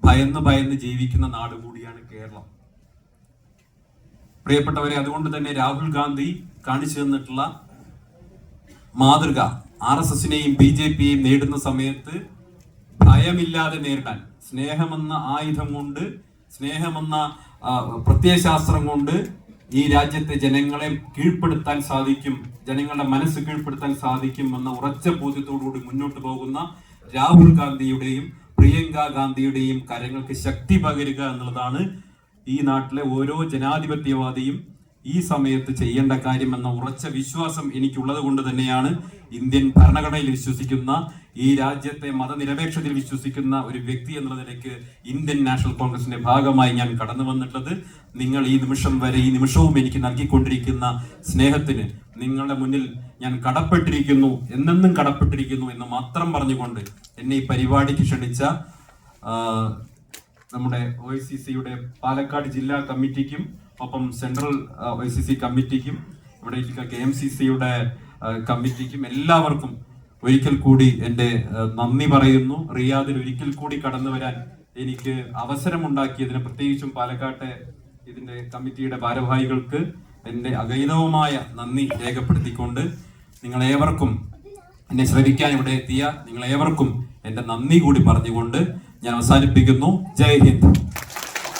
ഭയന്ന് ജീവിക്കുന്ന നാട് കൂടിയാണ് കേരളം. പ്രിയപ്പെട്ടവരെ, അതുകൊണ്ട് തന്നെ രാഹുൽ ഗാന്ധി കാണിച്ചു തന്നിട്ടുള്ള മാതൃക RSSനെയും BJPയെയും നേടുന്ന സമയത്ത് ഭയമില്ലാതെ നേരിടാൻ, സ്നേഹമെന്ന ആയുധം കൊണ്ട്, സ്നേഹമെന്ന പ്രത്യയശാസ്ത്രം കൊണ്ട് ഈ രാജ്യത്തെ ജനങ്ങളെ കീഴ്പ്പെടുത്താൻ സാധിക്കും, ജനങ്ങളുടെ മനസ്സ് കീഴ്പ്പെടുത്താൻ സാധിക്കും എന്ന ഉറച്ച ബോധ്യത്തോടുകൂടി മുന്നോട്ട് പോകുന്ന രാഹുൽ ഗാന്ധിയുടെയും പ്രിയങ്ക ഗാന്ധിയുടെയും കരങ്ങൾക്ക് ശക്തി പകരുക എന്നുള്ളതാണ് ഈ നാട്ടിലെ ഓരോ ജനാധിപത്യവാദിയും ഈ സമയത്ത് ചെയ്യേണ്ട കാര്യം എന്ന ഉറച്ച വിശ്വാസം എനിക്കുള്ളത് കൊണ്ട് തന്നെയാണ് ഇന്ത്യൻ ഭരണഘടനയിൽ വിശ്വസിക്കുന്ന, ഈ രാജ്യത്തെ മതനിരപേക്ഷതയിൽ വിശ്വസിക്കുന്ന ഒരു വ്യക്തി എന്നുള്ള നിലയ്ക്ക് ഇന്ത്യൻ നാഷണൽ കോൺഗ്രസിന്റെ ഭാഗമായി ഞാൻ കടന്നു വന്നിട്ടുള്ളത്. നിങ്ങൾ ഈ നിമിഷവും എനിക്ക് നൽകിക്കൊണ്ടിരിക്കുന്ന സ്നേഹത്തിന് നിങ്ങളുടെ മുന്നിൽ ഞാൻ കടപ്പെട്ടിരിക്കുന്നു, എന്നെന്നും കടപ്പെട്ടിരിക്കുന്നു എന്ന് മാത്രം പറഞ്ഞുകൊണ്ട് എന്നെ ഈ പരിപാടിക്ക് ക്ഷണിച്ച നമ്മുടെ OICCയുടെ പാലക്കാട് ജില്ലാ കമ്മിറ്റിക്കും ഒപ്പം സെൻട്രൽ OICC കമ്മിറ്റിക്കും ഇവിടെ KMCCയുടെ കമ്മിറ്റിക്കും എല്ലാവർക്കും ഒരിക്കൽ കൂടി എൻ്റെ നന്ദി പറയുന്നു. റിയാദിൽ ഒരിക്കൽ കൂടി കടന്നു വരാൻ എനിക്ക് അവസരമുണ്ടാക്കിയതിന് പ്രത്യേകിച്ചും പാലക്കാട്ടെ ഇതിന്റെ കമ്മിറ്റിയുടെ ഭാരവാഹികൾക്ക് എൻ്റെ അഗൈതവുമായ നന്ദി രേഖപ്പെടുത്തിക്കൊണ്ട് നിങ്ങളേവർക്കും, എന്നെ ശ്രവിക്കാൻ ഇവിടെ എത്തിയ നിങ്ങളേവർക്കും എൻ്റെ നന്ദി കൂടി പറഞ്ഞുകൊണ്ട് ഞാൻ അവസാനിപ്പിക്കുന്നു. ജയ് ഹിന്ദ്.